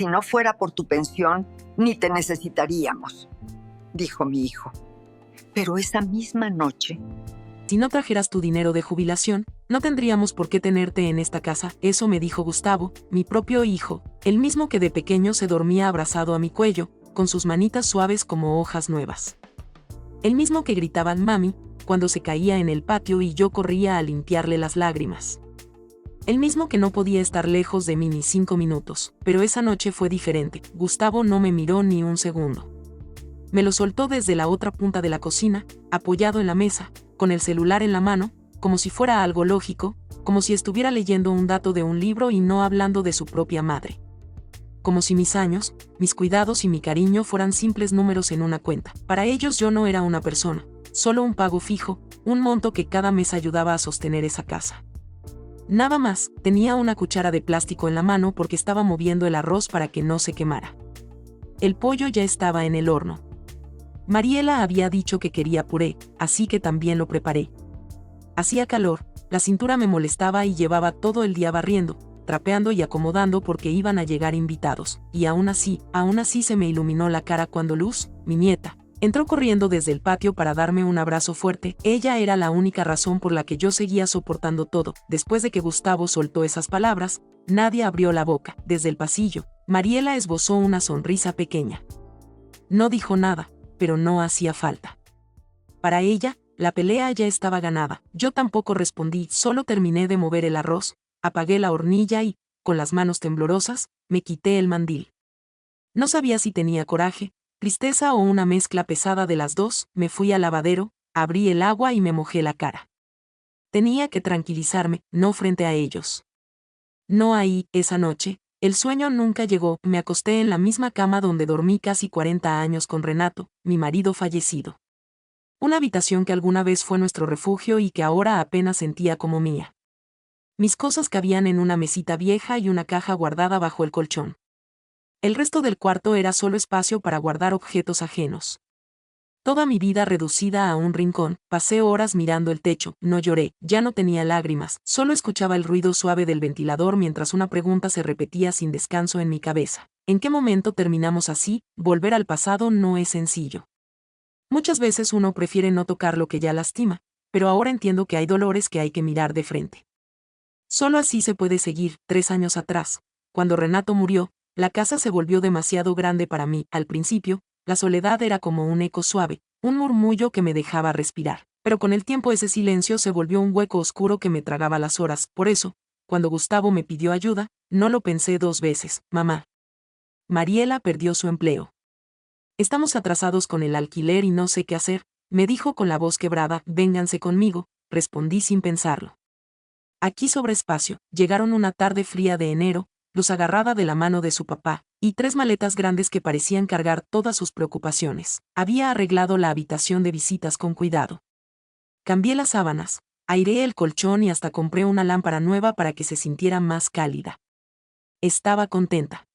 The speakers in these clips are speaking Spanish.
Si no fuera por tu pensión, ni te necesitaríamos, dijo mi hijo. Pero esa misma noche... Si no trajeras tu dinero de jubilación, no tendríamos por qué tenerte en esta casa, eso me dijo Gustavo, mi propio hijo, el mismo que de pequeño se dormía abrazado a mi cuello, con sus manitas suaves como hojas nuevas. El mismo que gritaba mami, cuando se caía en el patio y yo corría a limpiarle las lágrimas. El mismo que no podía estar lejos de mí ni 5 minutos, pero esa noche fue diferente. Gustavo no me miró ni un segundo. Me lo soltó desde la otra punta de la cocina, apoyado en la mesa, con el celular en la mano, como si fuera algo lógico, como si estuviera leyendo un dato de un libro y no hablando de su propia madre. Como si mis años, mis cuidados y mi cariño fueran simples números en una cuenta. Para ellos yo no era una persona, solo un pago fijo, un monto que cada mes ayudaba a sostener esa casa. Nada más, tenía una cuchara de plástico en la mano porque estaba moviendo el arroz para que no se quemara. El pollo ya estaba en el horno. Mariela había dicho que quería puré, así que también lo preparé. Hacía calor, la cintura me molestaba y llevaba todo el día barriendo, trapeando y acomodando porque iban a llegar invitados, y aún así se me iluminó la cara cuando Luz, mi nieta, entró corriendo desde el patio para darme un abrazo fuerte. Ella era la única razón por la que yo seguía soportando todo. Después de que Gustavo soltó esas palabras, nadie abrió la boca. Desde el pasillo, Mariela esbozó una sonrisa pequeña. No dijo nada, pero no hacía falta. Para ella, la pelea ya estaba ganada. Yo tampoco respondí, solo terminé de mover el arroz, apagué la hornilla y, con las manos temblorosas, me quité el mandil. No sabía si tenía coraje, tristeza o una mezcla pesada de las dos. Me fui al lavadero, abrí el agua y me mojé la cara. Tenía que tranquilizarme, no frente a ellos. No ahí, esa noche. El sueño nunca llegó. Me acosté en la misma cama donde dormí casi 40 años con Renato, mi marido fallecido. Una habitación que alguna vez fue nuestro refugio y que ahora apenas sentía como mía. Mis cosas cabían en una mesita vieja y una caja guardada bajo el colchón. El resto del cuarto era solo espacio para guardar objetos ajenos. Toda mi vida reducida a un rincón, pasé horas mirando el techo, no lloré, ya no tenía lágrimas, solo escuchaba el ruido suave del ventilador mientras una pregunta se repetía sin descanso en mi cabeza. ¿En qué momento terminamos así? Volver al pasado no es sencillo. Muchas veces uno prefiere no tocar lo que ya lastima, pero ahora entiendo que hay dolores que hay que mirar de frente. Solo así se puede seguir. 3 años atrás, cuando Renato murió, la casa se volvió demasiado grande para mí. Al principio, la soledad era como un eco suave, un murmullo que me dejaba respirar. Pero con el tiempo ese silencio se volvió un hueco oscuro que me tragaba las horas. Por eso, cuando Gustavo me pidió ayuda, no lo pensé 2 veces. Mamá. Mariela perdió su empleo. Estamos atrasados con el alquiler y no sé qué hacer, me dijo con la voz quebrada. Vénganse conmigo, respondí sin pensarlo. Aquí sobra espacio. Llegaron una tarde fría de enero, Luz agarrada de la mano de su papá, y 3 maletas grandes que parecían cargar todas sus preocupaciones. Había arreglado la habitación de visitas con cuidado. Cambié las sábanas, aireé el colchón y hasta compré una lámpara nueva para que se sintiera más cálida. Estaba contenta.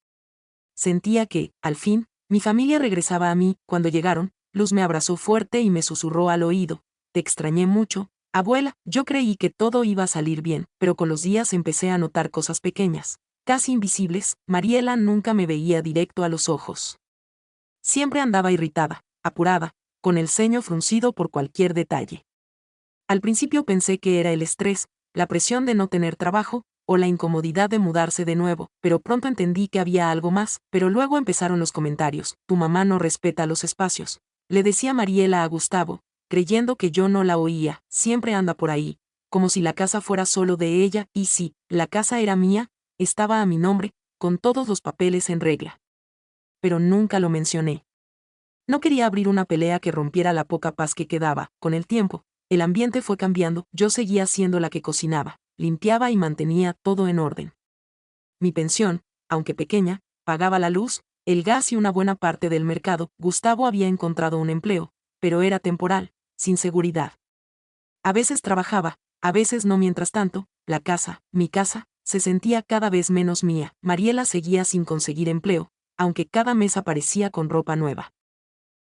Sentía que, al fin, mi familia regresaba a mí. Cuando llegaron, Luz me abrazó fuerte y me susurró al oído: te extrañé mucho, abuela. Yo creí que todo iba a salir bien, pero con los días empecé a notar cosas pequeñas, casi invisibles. Mariela nunca me veía directo a los ojos. Siempre andaba irritada, apurada, con el ceño fruncido por cualquier detalle. Al principio pensé que era el estrés, la presión de no tener trabajo, o la incomodidad de mudarse de nuevo, pero pronto entendí que había algo más. Pero luego empezaron los comentarios: tu mamá no respeta los espacios, le decía Mariela a Gustavo, creyendo que yo no la oía. Siempre anda por ahí, como si la casa fuera solo de ella. Y sí, la casa era mía, estaba a mi nombre, con todos los papeles en regla. Pero nunca lo mencioné. No quería abrir una pelea que rompiera la poca paz que quedaba. Con el tiempo, el ambiente fue cambiando. Yo seguía siendo la que cocinaba, limpiaba y mantenía todo en orden. Mi pensión, aunque pequeña, pagaba la luz, el gas y una buena parte del mercado. Gustavo había encontrado un empleo, pero era temporal, sin seguridad. A veces trabajaba, a veces no. Mientras tanto, la casa, mi casa, se sentía cada vez menos mía. Mariela seguía sin conseguir empleo, aunque cada mes aparecía con ropa nueva.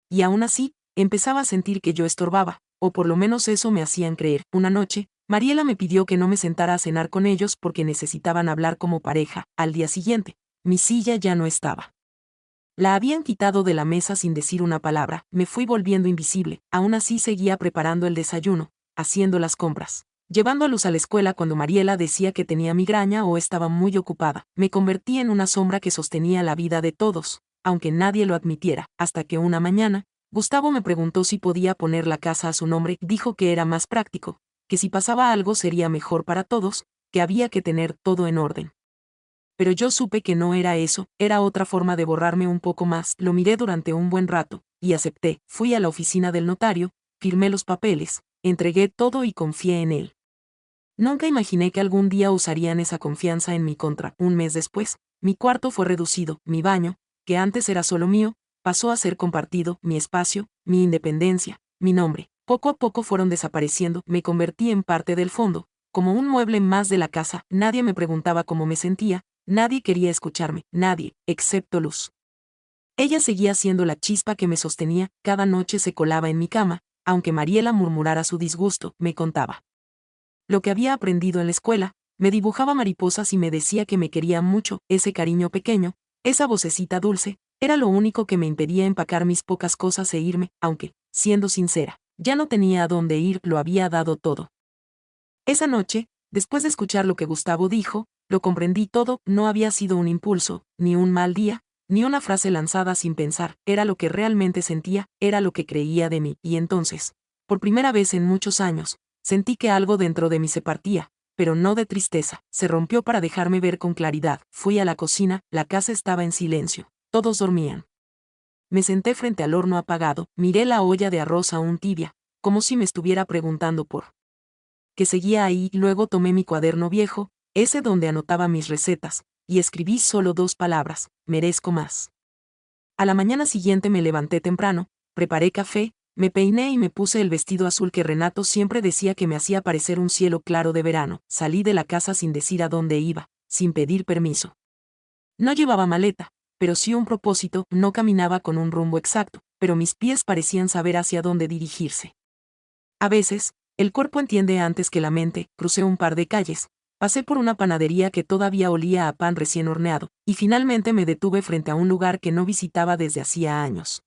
Y aún así, empezaba a sentir que yo estorbaba, o por lo menos eso me hacían creer. Una noche, Mariela me pidió que no me sentara a cenar con ellos porque necesitaban hablar como pareja. Al día siguiente, Mi silla ya no estaba. La habían quitado de la mesa sin decir una palabra, me fui volviendo invisible, aún así seguía preparando el desayuno, haciendo las compras, llevando a Luz a la escuela cuando Mariela decía que tenía migraña o estaba muy ocupada. Me convertí en una sombra que sostenía la vida de todos, aunque nadie lo admitiera, hasta que una mañana, Gustavo me preguntó si podía poner la casa a su nombre, dijo que era más práctico, que si pasaba algo sería mejor para todos, que había que tener todo en orden. Pero yo supe que no era eso, era otra forma de borrarme un poco más. Lo miré durante un buen rato, y acepté. Fui a la oficina del notario, firmé los papeles, entregué todo y confié en él. Nunca imaginé que algún día usarían esa confianza en mi contra. Un mes después, mi cuarto fue reducido, mi baño, que antes era solo mío, pasó a ser compartido, mi espacio, mi independencia, mi nombre. Poco a poco fueron desapareciendo, me convertí en parte del fondo, como un mueble más de la casa. Nadie me preguntaba cómo me sentía, nadie quería escucharme, nadie, excepto Luz. Ella seguía siendo la chispa que me sostenía, cada noche se colaba en mi cama, aunque Mariela murmurara su disgusto, me contaba lo que había aprendido en la escuela, me dibujaba mariposas y me decía que me quería mucho. Ese cariño pequeño, esa vocecita dulce, era lo único que me impedía empacar mis pocas cosas e irme, aunque, siendo sincera, ya no tenía a dónde ir, lo había dado todo. Esa noche, después de escuchar lo que Gustavo dijo, lo comprendí todo. No había sido un impulso, ni un mal día, ni una frase lanzada sin pensar, era lo que realmente sentía, era lo que creía de mí. Y entonces, por primera vez en muchos años, sentí que algo dentro de mí se partía, pero no de tristeza, se rompió para dejarme ver con claridad. Fui a la cocina, la casa estaba en silencio, todos dormían. Me senté frente al horno apagado, miré la olla de arroz aún tibia, como si me estuviera preguntando por que seguía ahí. Luego tomé mi cuaderno viejo, ese donde anotaba mis recetas, y escribí solo 2 palabras: merezco más. A la mañana siguiente me levanté temprano, preparé café, me peiné y me puse el vestido azul que Renato siempre decía que me hacía parecer un cielo claro de verano. Salí de la casa sin decir a dónde iba, sin pedir permiso. No llevaba maleta, pero sí un propósito. No caminaba con un rumbo exacto, pero mis pies parecían saber hacia dónde dirigirse. A veces, el cuerpo entiende antes que la mente. Crucé un par de calles, pasé por una panadería que todavía olía a pan recién horneado, y finalmente me detuve frente a un lugar que no visitaba desde hacía años.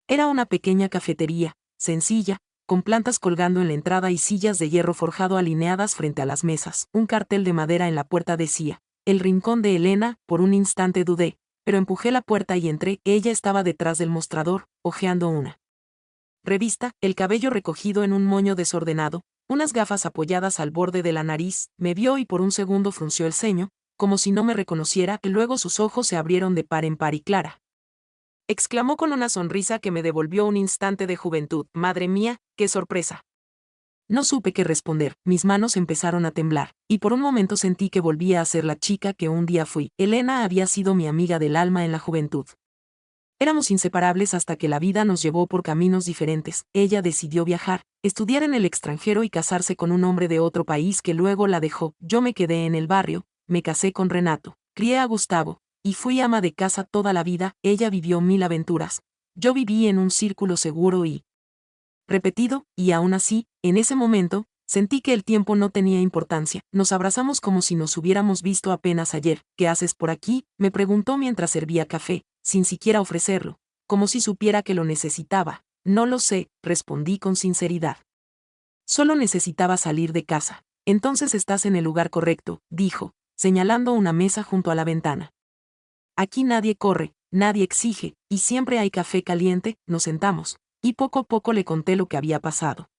Era una pequeña cafetería, sencilla, con plantas colgando en la entrada y sillas de hierro forjado alineadas frente a las mesas. Un cartel de madera en la puerta decía: El rincón de Elena. Por un instante dudé, pero empujé la puerta y entré. Ella estaba detrás del mostrador, hojeando una revista, el cabello recogido en un moño desordenado, unas gafas apoyadas al borde de la nariz. Me vio y por un segundo frunció el ceño, como si no me reconociera, y luego sus ojos se abrieron de par en par y Clara exclamó con una sonrisa que me devolvió un instante de juventud: «Madre mía, qué sorpresa». No supe qué responder, mis manos empezaron a temblar, y por un momento sentí que volvía a ser la chica que un día fui. Elena había sido mi amiga del alma en la juventud. Éramos inseparables hasta que la vida nos llevó por caminos diferentes. Ella decidió viajar, estudiar en el extranjero y casarse con un hombre de otro país que luego la dejó. Yo me quedé en el barrio, me casé con Renato, crié a Gustavo, y fui ama de casa toda la vida. Ella vivió 1000 aventuras. Yo viví en un círculo seguro y repetido, y aún así, en ese momento, sentí que el tiempo no tenía importancia. Nos abrazamos como si nos hubiéramos visto apenas ayer. «¿Qué haces por aquí?», me preguntó mientras servía café, sin siquiera ofrecerlo, como si supiera que lo necesitaba. «No lo sé», respondí con sinceridad. «Solo necesitaba salir de casa». «Entonces estás en el lugar correcto», dijo, señalando una mesa junto a la ventana. «Aquí nadie corre, nadie exige, y siempre hay café caliente». Nos sentamos, y poco a poco le conté lo que había pasado.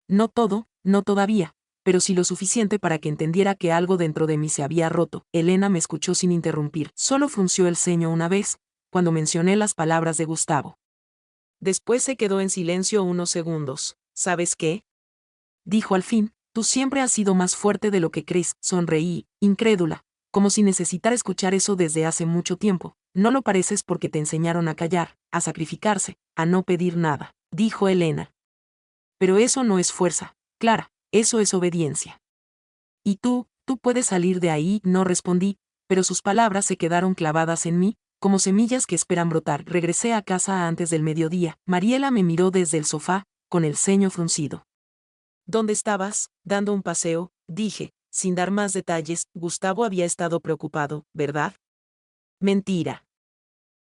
No todo, no todavía, pero sí lo suficiente para que entendiera que algo dentro de mí se había roto. Elena me escuchó sin interrumpir, solo frunció el ceño una vez, cuando mencioné las palabras de Gustavo. Después se quedó en silencio unos segundos. «¿Sabes qué?», dijo al fin, «tú siempre has sido más fuerte de lo que crees». Sonreí, incrédula, como si necesitara escuchar eso desde hace mucho tiempo. «No lo pareces porque te enseñaron a callar, a sacrificarse, a no pedir nada», dijo Elena. «Pero eso no es fuerza, Clara, eso es obediencia. Y tú puedes salir de ahí». No respondí, pero sus palabras se quedaron clavadas en mí, como semillas que esperan brotar. Regresé a casa antes del mediodía. Mariela me miró desde el sofá, con el ceño fruncido. «¿Dónde estabas?». «Dando un paseo», dije, sin dar más detalles. «Gustavo había estado preocupado, ¿verdad?». Mentira.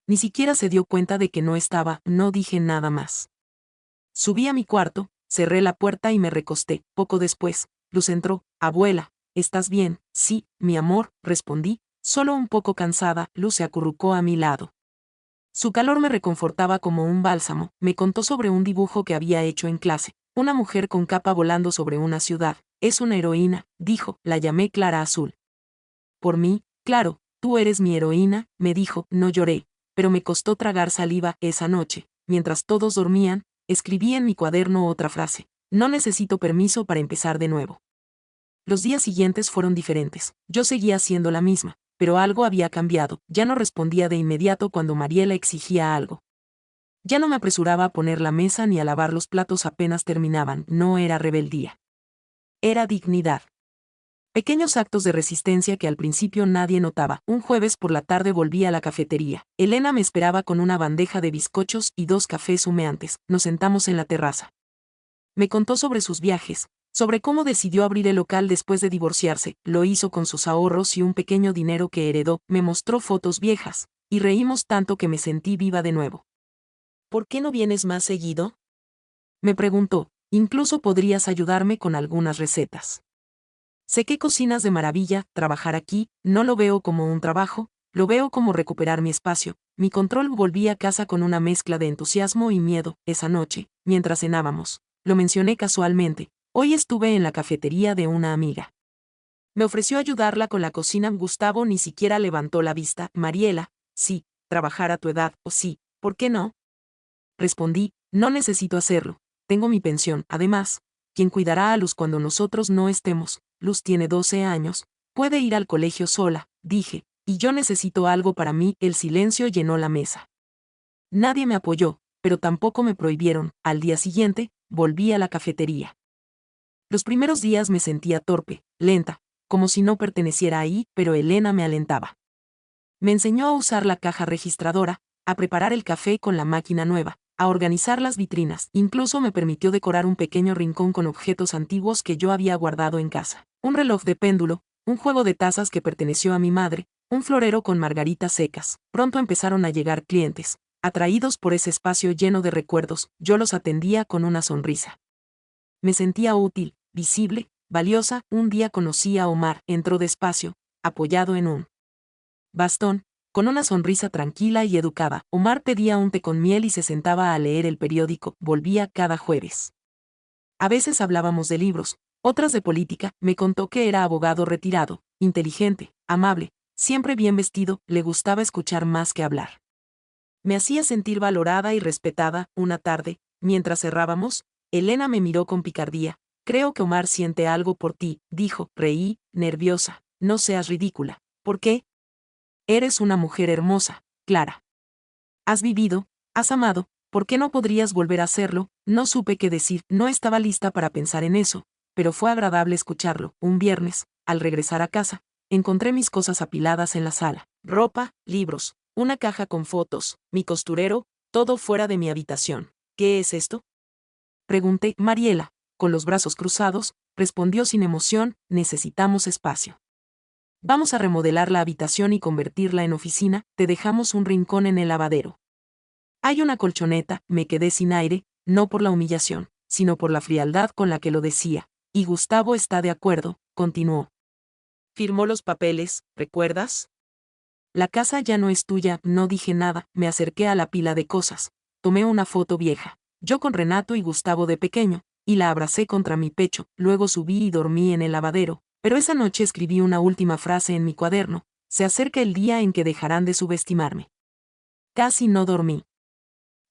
Ni siquiera se dio cuenta de que no estaba, no dije nada más. Subí a mi cuarto, cerré la puerta y me recosté. Poco después, Luz entró. Abuela, ¿estás bien? Sí, mi amor, respondí, solo un poco cansada. Luz se acurrucó a mi lado. Su calor me reconfortaba como un bálsamo. Me contó sobre un dibujo que había hecho en clase. Una mujer con capa volando sobre una ciudad. Es una heroína, dijo. La llamé Clara Azul. Por mí, claro, tú eres mi heroína, me dijo. No lloré, pero me costó tragar saliva. Esa noche, mientras todos dormían, escribí en mi cuaderno otra frase. No necesito permiso para empezar de nuevo. Los días siguientes fueron diferentes. Yo seguía siendo la misma, pero algo había cambiado. Ya no respondía de inmediato cuando Mariela exigía algo. Ya no me apresuraba a poner la mesa ni a lavar los platos apenas terminaban. No era rebeldía. Era dignidad. Pequeños actos de resistencia que al principio nadie notaba. Un jueves por la tarde volví a la cafetería. Elena me esperaba con una bandeja de bizcochos y 2 cafés humeantes. Nos sentamos en la terraza. Me contó sobre sus viajes, sobre cómo decidió abrir el local después de divorciarse. Lo hizo con sus ahorros y un pequeño dinero que heredó. Me mostró fotos viejas, y reímos tanto que me sentí viva de nuevo. ¿Por qué no vienes más seguido? Me preguntó. Incluso podrías ayudarme con algunas recetas. Sé que cocinas de maravilla. Trabajar aquí, no lo veo como un trabajo, lo veo como recuperar mi espacio. Mi control. Volví a casa con una mezcla de entusiasmo y miedo. Esa noche, mientras cenábamos, lo mencioné casualmente. Hoy estuve en la cafetería de una amiga. Me ofreció ayudarla con la cocina. Gustavo ni siquiera levantó la vista. Mariela, sí, trabajar a tu edad, o sí, ¿por qué no? Respondí, no necesito hacerlo. Tengo mi pensión. Además, ¿quién cuidará a Luz cuando nosotros no estemos? Luz tiene 12 años, puede ir al colegio sola, dije, y yo necesito algo para mí. El silencio llenó la mesa. Nadie me apoyó, pero tampoco me prohibieron. Al día siguiente, volví a la cafetería. Los primeros días me sentía torpe, lenta, como si no perteneciera ahí, pero Elena me alentaba. Me enseñó a usar la caja registradora, a preparar el café con la máquina nueva, a organizar las vitrinas. Incluso me permitió decorar un pequeño rincón con objetos antiguos que yo había guardado en casa. Un reloj de péndulo, un juego de tazas que perteneció a mi madre, un florero con margaritas secas. Pronto empezaron a llegar clientes. Atraídos por ese espacio lleno de recuerdos, yo los atendía con una sonrisa. Me sentía útil, visible, valiosa. Un día conocí a Omar. Entró despacio, apoyado en un bastón, con una sonrisa tranquila y educada. Omar pedía un té con miel y se sentaba a leer el periódico. Volvía cada jueves. A veces hablábamos de libros, otras de política. Me contó que era abogado retirado, inteligente, amable, siempre bien vestido. Le gustaba escuchar más que hablar. Me hacía sentir valorada y respetada. Una tarde, mientras cerrábamos, Elena me miró con picardía. Creo que Omar siente algo por ti, dijo. Reí, nerviosa. No seas ridícula. ¿Por qué? Eres una mujer hermosa, Clara. Has vivido, has amado, ¿por qué no podrías volver a hacerlo? No supe qué decir. No estaba lista para pensar en eso, pero fue agradable escucharlo. Un viernes, al regresar a casa, encontré mis cosas apiladas en la sala. Ropa, libros, una caja con fotos, mi costurero, todo fuera de mi habitación. ¿Qué es esto? Pregunté. Mariela, con los brazos cruzados, respondió sin emoción. Necesitamos espacio. Vamos a remodelar la habitación y convertirla en oficina. Te dejamos un rincón en el lavadero. Hay una colchoneta. Me quedé sin aire, no por la humillación, sino por la frialdad con la que lo decía. Y Gustavo está de acuerdo, continuó. Firmó los papeles, ¿recuerdas? La casa ya no es tuya. No dije nada. Me acerqué a la pila de cosas. Tomé una foto vieja, yo con Renato y Gustavo de pequeño, y la abracé contra mi pecho. Luego subí y dormí en el lavadero. Pero esa noche escribí una última frase en mi cuaderno. Se acerca el día en que dejarán de subestimarme. Casi no dormí.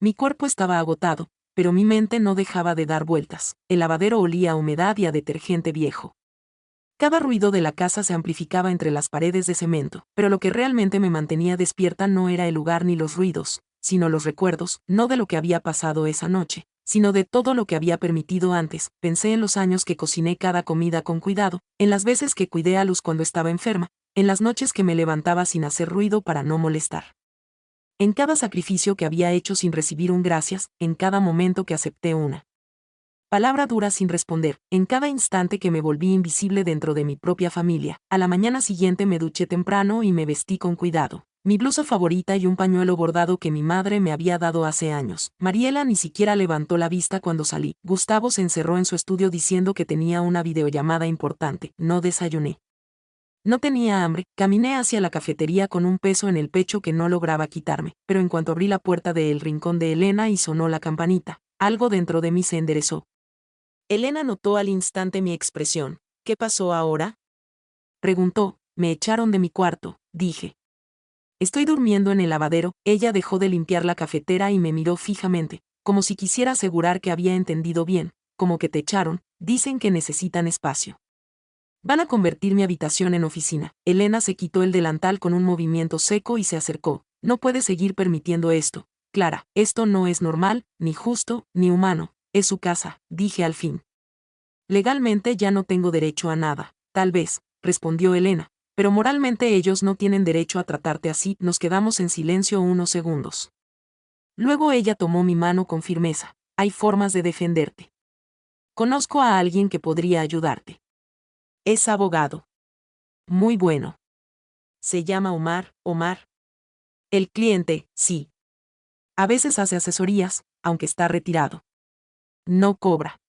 Mi cuerpo estaba agotado, pero mi mente no dejaba de dar vueltas. El lavadero olía a humedad y a detergente viejo. Cada ruido de la casa se amplificaba entre las paredes de cemento, pero lo que realmente me mantenía despierta no era el lugar ni los ruidos, sino los recuerdos, no de lo que había pasado esa noche, sino de todo lo que había permitido antes. Pensé en los años que cociné cada comida con cuidado, en las veces que cuidé a Luz cuando estaba enferma, en las noches que me levantaba sin hacer ruido para no molestar. En cada sacrificio que había hecho sin recibir un gracias, en cada momento que acepté una palabra dura sin responder, en cada instante que me volví invisible dentro de mi propia familia. A la mañana siguiente me duché temprano y me vestí con cuidado. mi blusa favorita y un pañuelo bordado que mi madre me había dado hace años. Mariela ni siquiera levantó la vista cuando salí. Gustavo se encerró en su estudio diciendo que tenía una videollamada importante. No desayuné. No tenía hambre, caminé hacia la cafetería con un peso en el pecho que no lograba quitarme, pero en cuanto abrí la puerta del rincón de Elena y sonó la campanita, algo dentro de mí se enderezó. Elena notó al instante mi expresión. ¿Qué pasó ahora?, preguntó. Me echaron de mi cuarto, dije. Estoy durmiendo en el lavadero. Ella dejó de limpiar la cafetera y me miró fijamente, como si quisiera asegurar que había entendido bien. Como que te echaron, dicen que necesitan espacio. Van a convertir mi habitación en oficina. Elena se quitó el delantal con un movimiento seco y se acercó. No puedes seguir permitiendo esto, Clara. Esto no es normal, ni justo, ni humano. Es su casa, dije al fin. Legalmente ya no tengo derecho a nada. Tal vez, respondió Elena, pero moralmente ellos no tienen derecho a tratarte así. Nos quedamos en silencio unos segundos. Luego ella tomó mi mano con firmeza. Hay formas de defenderte. Conozco a alguien que podría ayudarte. Es abogado. Muy bueno. Se llama Omar. Omar. El cliente, sí. A veces hace asesorías, aunque está retirado. No cobra.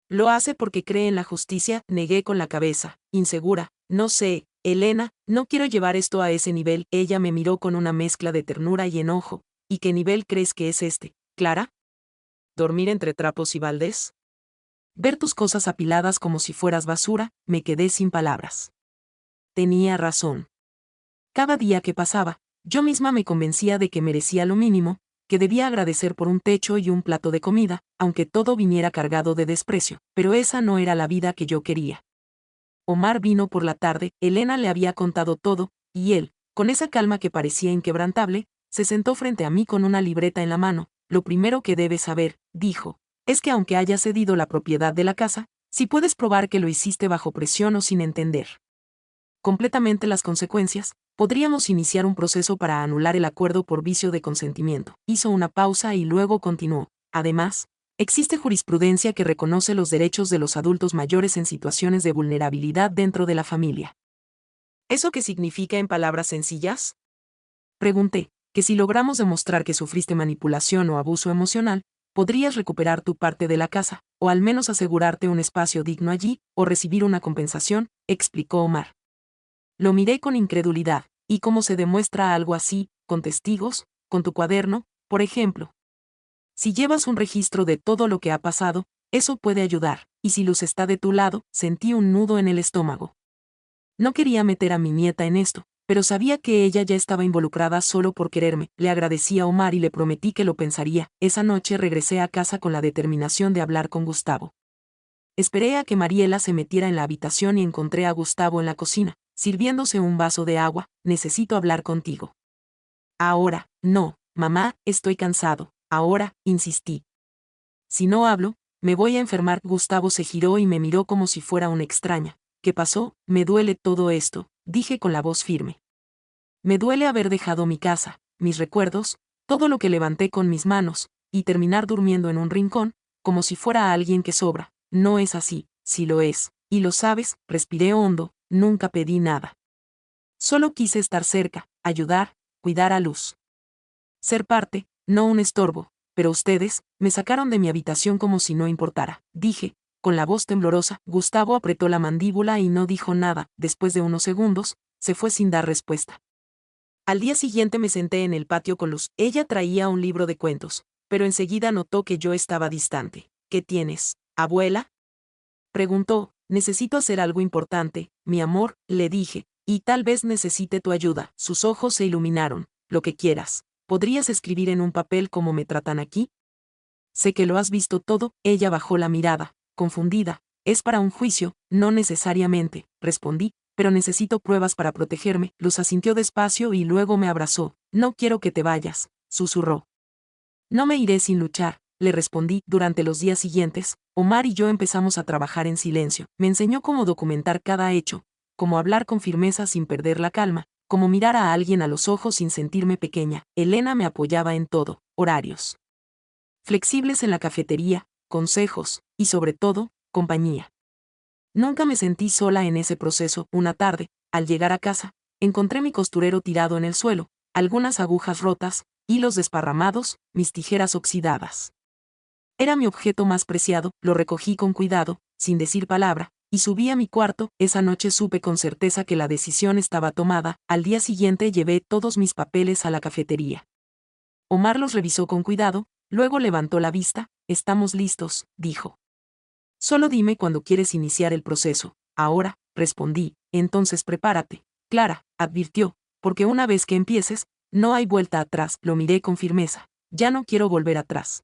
Lo hace porque cree en la justicia. Negué con la cabeza, insegura. No sé, Elena, no quiero llevar esto a ese nivel. Ella me miró con una mezcla de ternura y enojo. ¿Y qué nivel crees que es este, Clara? ¿Dormir entre trapos y baldes? Ver tus cosas apiladas como si fueras basura. Me quedé sin palabras. Tenía razón. Cada día que pasaba, yo misma me convencía de que merecía lo mínimo, que debía agradecer por un techo y un plato de comida, aunque todo viniera cargado de desprecio, pero esa no era la vida que yo quería. Omar vino por la tarde. Elena le había contado todo, y él, con esa calma que parecía inquebrantable, se sentó frente a mí con una libreta en la mano. Lo primero que debes saber, dijo, es que aunque hayas cedido la propiedad de la casa, si puedes probar que lo hiciste bajo presión o sin entender completamente las consecuencias, podríamos iniciar un proceso para anular el acuerdo por vicio de consentimiento. Hizo una pausa y luego continuó. Además, existe jurisprudencia que reconoce los derechos de los adultos mayores en situaciones de vulnerabilidad dentro de la familia. ¿Eso qué significa en palabras sencillas?, pregunté. Que si logramos demostrar que sufriste manipulación o abuso emocional, podrías recuperar tu parte de la casa, o al menos asegurarte un espacio digno allí, o recibir una compensación, explicó Omar. Lo miré con incredulidad. ¿Y cómo se demuestra algo así? ¿Con testigos? ¿Con tu cuaderno, por ejemplo? Si llevas un registro de todo lo que ha pasado, eso puede ayudar. Y si Luz está de tu lado, sentí un nudo en el estómago. No quería meter a mi nieta en esto, pero sabía que ella ya estaba involucrada solo por quererme. Le agradecí a Omar y le prometí que lo pensaría. Esa noche regresé a casa con la determinación de hablar con Gustavo. Esperé a que Mariela se metiera en la habitación y encontré a Gustavo en la cocina, sirviéndose un vaso de agua. Necesito hablar contigo. Ahora, no, mamá, estoy cansado. Ahora, insistí. Si no hablo, me voy a enfermar. Gustavo se giró y me miró como si fuera una extraña. ¿Qué pasó? Me duele todo esto, dije con la voz firme. Me duele haber dejado mi casa, mis recuerdos, todo lo que levanté con mis manos, y terminar durmiendo en un rincón, como si fuera alguien que sobra. No es así, sí lo es, y lo sabes. Respiré hondo. Nunca pedí nada. Solo quise estar cerca, ayudar, cuidar a Luz. Ser parte, no un estorbo, pero ustedes, me sacaron de mi habitación como si no importara, dije, con la voz temblorosa. Gustavo apretó la mandíbula y no dijo nada. Después de unos segundos, se fue sin dar respuesta. Al día siguiente me senté en el patio con Luz. Ella traía un libro de cuentos, pero enseguida notó que yo estaba distante. ¿Qué tienes, abuela?, preguntó. Necesito hacer algo importante, mi amor, le dije, y tal vez necesite tu ayuda. Sus ojos se iluminaron. Lo que quieras. ¿Podrías escribir en un papel cómo me tratan aquí? Sé que lo has visto todo. Ella bajó la mirada, confundida. Es para un juicio. No necesariamente, respondí, pero necesito pruebas para protegerme. Luz asintió despacio y luego me abrazó. No quiero que te vayas, susurró. No me iré sin luchar, le respondí. Durante los días siguientes, Omar y yo empezamos a trabajar en silencio. Me enseñó cómo documentar cada hecho, cómo hablar con firmeza sin perder la calma, cómo mirar a alguien a los ojos sin sentirme pequeña. Elena me apoyaba en todo: horarios flexibles en la cafetería, consejos, y sobre todo, compañía. Nunca me sentí sola en ese proceso. Una tarde, al llegar a casa, encontré mi costurero tirado en el suelo. algunas agujas rotas, hilos desparramados, mis tijeras oxidadas. Era mi objeto más preciado, lo recogí con cuidado, sin decir palabra, y subí a mi cuarto. Esa noche supe con certeza que la decisión estaba tomada. Al día siguiente llevé todos mis papeles a la cafetería. Omar los revisó con cuidado, luego levantó la vista. Estamos listos, dijo. Solo dime cuándo quieres iniciar el proceso. Ahora, respondí. Entonces prepárate, Clara, advirtió, porque una vez que empieces, no hay vuelta atrás. Lo miré con firmeza. Ya no quiero volver atrás.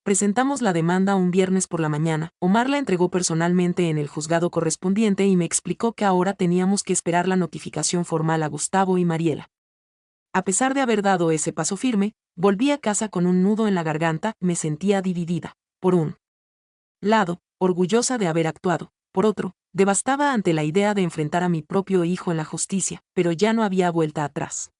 Presentamos la demanda un viernes por la mañana. Omar la entregó personalmente en el juzgado correspondiente y me explicó que ahora teníamos que esperar la notificación formal a Gustavo y Mariela. A pesar de haber dado ese paso firme, volví a casa con un nudo en la garganta. Me sentía dividida. Por un lado, orgullosa de haber actuado. Por otro, devastada ante la idea de enfrentar a mi propio hijo en la justicia, pero ya no había vuelta atrás.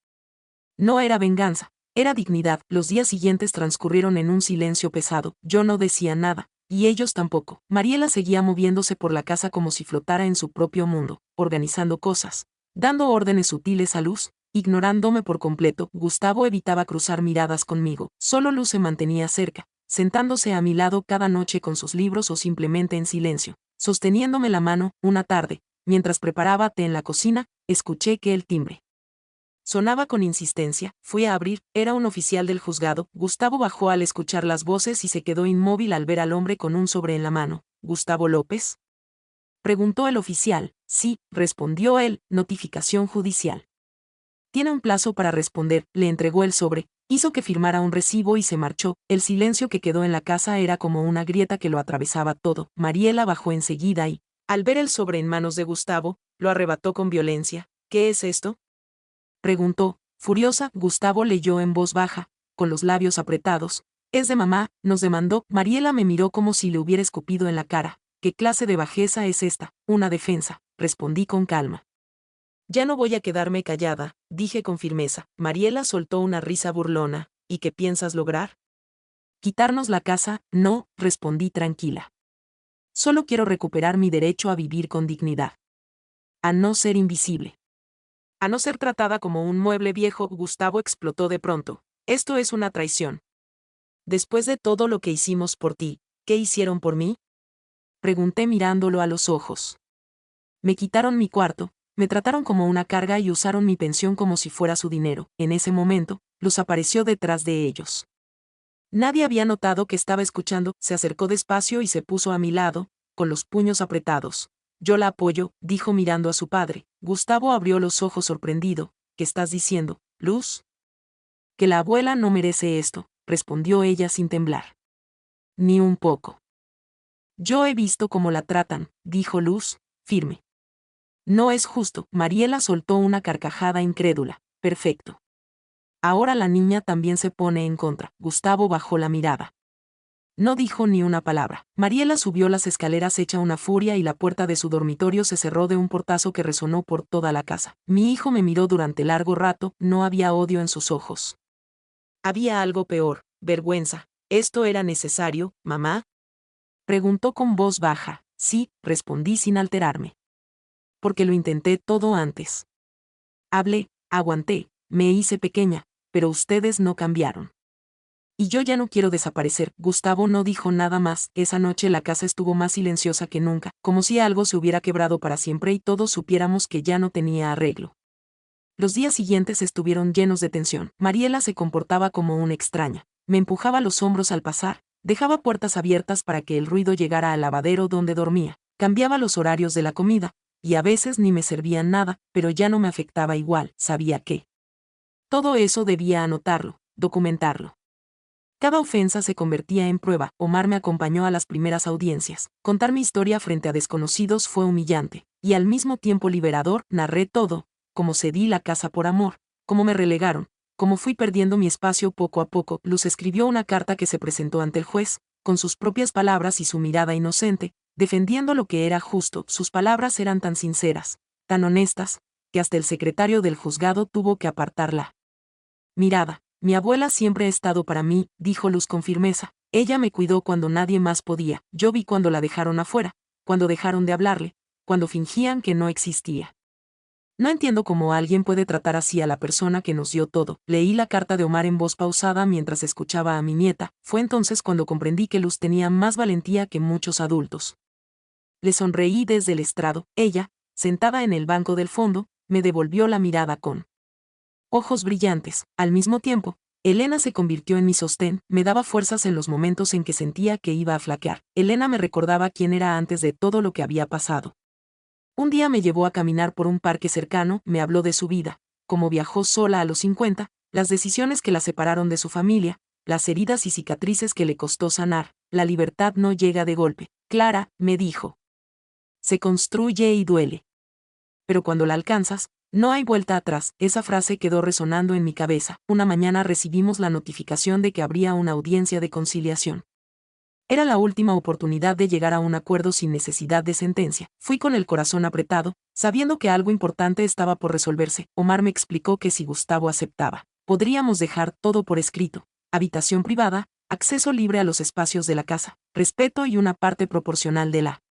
No era venganza. Era dignidad. Los días siguientes transcurrieron en un silencio pesado. Yo no decía nada, y ellos tampoco. Mariela seguía moviéndose por la casa como si flotara en su propio mundo, organizando cosas, dando órdenes sutiles a Luz, ignorándome por completo. Gustavo evitaba cruzar miradas conmigo. Solo Luz se mantenía cerca, sentándose a mi lado cada noche con sus libros o simplemente en silencio, sosteniéndome la mano. Una tarde, mientras preparaba té en la cocina, escuché que el timbre sonaba con insistencia. Fui a abrir. Era un oficial del juzgado. Gustavo bajó al escuchar las voces y se quedó inmóvil al ver al hombre con un sobre en la mano. ¿Gustavo López?, preguntó el oficial. Sí, respondió él. Notificación judicial. Tiene un plazo para responder. Le entregó el sobre, hizo que firmara un recibo y se marchó. El silencio que quedó en la casa era como una grieta que lo atravesaba todo. Mariela bajó enseguida y, al ver el sobre en manos de Gustavo, lo arrebató con violencia. ¿Qué es esto?, preguntó, furiosa. Gustavo leyó en voz baja, con los labios apretados. Es de mamá, nos demandó. Mariela me miró como si le hubiera escupido en la cara. ¿Qué clase de bajeza es esta? Una defensa, respondí con calma. Ya no voy a quedarme callada, dije con firmeza. Mariela soltó una risa burlona. ¿Y qué piensas lograr? ¿Quitarnos la casa? No, respondí tranquila. Solo quiero recuperar mi derecho a vivir con dignidad. A no ser invisible. A no ser tratada como un mueble viejo. Gustavo explotó de pronto. Esto es una traición. Después de todo lo que hicimos por ti, ¿qué hicieron por mí?, pregunté mirándolo a los ojos. Me quitaron mi cuarto, me trataron como una carga y usaron mi pensión como si fuera su dinero. En ese momento, Luz apareció detrás de ellos. Nadie había notado que estaba escuchando. Se acercó despacio y se puso a mi lado, con los puños apretados. Yo la apoyo, dijo mirando a su padre. Gustavo abrió los ojos sorprendido. ¿Qué estás diciendo, Luz? Que la abuela no merece esto, respondió ella sin temblar. Ni un poco. Yo he visto cómo la tratan, dijo Luz, firme. No es justo. Mariela soltó una carcajada incrédula. Perfecto. Ahora la niña también se pone en contra. Gustavo bajó la mirada. No dijo ni una palabra. Mariela subió las escaleras hecha una furia y la puerta de su dormitorio se cerró de un portazo que resonó por toda la casa. Mi hijo me miró durante largo rato. No había odio en sus ojos. Había algo peor, vergüenza. ¿Esto era necesario, mamá?, preguntó con voz baja. Sí, respondí sin alterarme. Porque lo intenté todo antes. Hablé, aguanté, me hice pequeña, pero ustedes no cambiaron. Y yo ya no quiero desaparecer. Gustavo no dijo nada más. Esa noche la casa estuvo más silenciosa que nunca, como si algo se hubiera quebrado para siempre y todos supiéramos que ya no tenía arreglo. Los días siguientes estuvieron llenos de tensión. Mariela se comportaba como una extraña. Me empujaba los hombros al pasar, dejaba puertas abiertas para que el ruido llegara al lavadero donde dormía, cambiaba los horarios de la comida, y a veces ni me servían nada, pero ya no me afectaba igual. Sabía que todo eso debía anotarlo, documentarlo. Cada ofensa se convertía en prueba. Omar me acompañó a las primeras audiencias. Contar mi historia frente a desconocidos fue humillante, y al mismo tiempo liberador. Narré todo, cómo cedí la casa por amor, cómo me relegaron, cómo fui perdiendo mi espacio poco a poco. Luz escribió una carta que se presentó ante el juez, con sus propias palabras y su mirada inocente, defendiendo lo que era justo. Sus palabras eran tan sinceras, tan honestas, que hasta el secretario del juzgado tuvo que apartar la mirada. Mi abuela siempre ha estado para mí, dijo Luz con firmeza. Ella me cuidó cuando nadie más podía. Yo vi cuando la dejaron afuera, cuando dejaron de hablarle, cuando fingían que no existía. No entiendo cómo alguien puede tratar así a la persona que nos dio todo. Leí la carta de Omar en voz pausada mientras escuchaba a mi nieta. Fue entonces cuando comprendí que Luz tenía más valentía que muchos adultos. Le sonreí desde el estrado. Ella, sentada en el banco del fondo, me devolvió la mirada con ojos brillantes. Al mismo tiempo, Elena se convirtió en mi sostén, me daba fuerzas en los momentos en que sentía que iba a flaquear. Elena me recordaba quién era antes de todo lo que había pasado. Un día me llevó a caminar por un parque cercano, me habló de su vida, cómo viajó sola a los 50, las decisiones que la separaron de su familia, las heridas y cicatrices que le costó sanar. La libertad no llega de golpe. Clara, me dijo. Se construye y duele. Pero cuando la alcanzas, no hay vuelta atrás. Esa frase quedó resonando en mi cabeza. Una mañana recibimos la notificación de que habría una audiencia de conciliación. Era la última oportunidad de llegar a un acuerdo sin necesidad de sentencia. Fui con el corazón apretado, sabiendo que algo importante estaba por resolverse. Omar me explicó que si Gustavo aceptaba, podríamos dejar todo por escrito: habitación privada, acceso libre a los espacios de la casa, respeto y una parte proporcional de la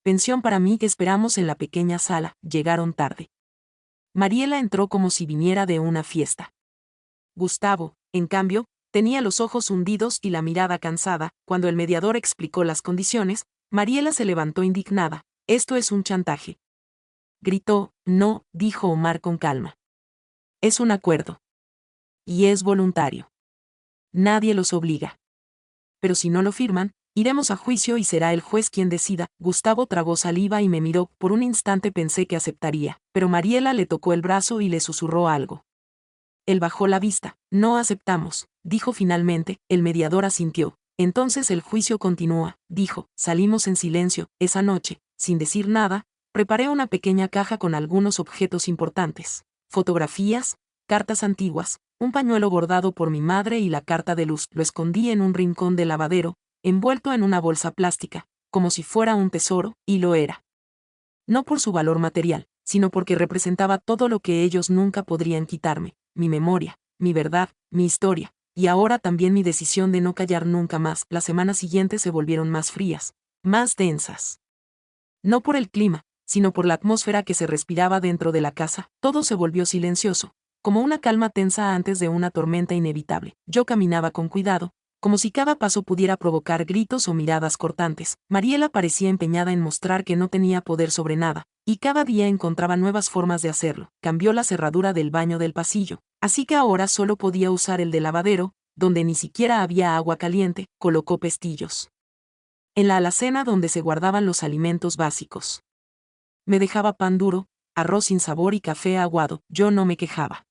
pensión para mí. Que esperamos en la pequeña sala. Llegaron tarde. Mariela entró como si viniera de una fiesta. Gustavo, en cambio, tenía los ojos hundidos y la mirada cansada. Cuando el mediador explicó las condiciones, Mariela se levantó indignada. Esto es un chantaje. Gritó. No, dijo Omar con calma. Es un acuerdo. Y es voluntario. Nadie los obliga. Pero si no lo firman, iremos a juicio y será el juez quien decida. Gustavo tragó saliva y me miró. Por un instante pensé que aceptaría, pero Mariela le tocó el brazo y le susurró algo. Él bajó la vista. No aceptamos, dijo finalmente. El mediador asintió. Entonces el juicio continúa, dijo. Salimos en silencio. Esa noche, sin decir nada, preparé una pequeña caja con algunos objetos importantes: fotografías, cartas antiguas, un pañuelo bordado por mi madre y la carta de Luz. Lo escondí en un rincón del lavadero, envuelto en una bolsa plástica, como si fuera un tesoro, y lo era. No por su valor material, sino porque representaba todo lo que ellos nunca podrían quitarme: mi memoria, mi verdad, mi historia, y ahora también mi decisión de no callar nunca más. Las semanas siguientes se volvieron más frías, más densas. No por el clima, sino por la atmósfera que se respiraba dentro de la casa. Todo se volvió silencioso, como una calma tensa antes de una tormenta inevitable. Yo caminaba con cuidado, como si cada paso pudiera provocar gritos o miradas cortantes. Mariela parecía empeñada en mostrar que no tenía poder sobre nada, y cada día encontraba nuevas formas de hacerlo. Cambió la cerradura del baño del pasillo, así que ahora solo podía usar el del lavadero, donde ni siquiera había agua caliente. Colocó pestillos en la alacena donde se guardaban los alimentos básicos. Me dejaba pan duro, arroz sin sabor y café aguado. Yo no me quejaba.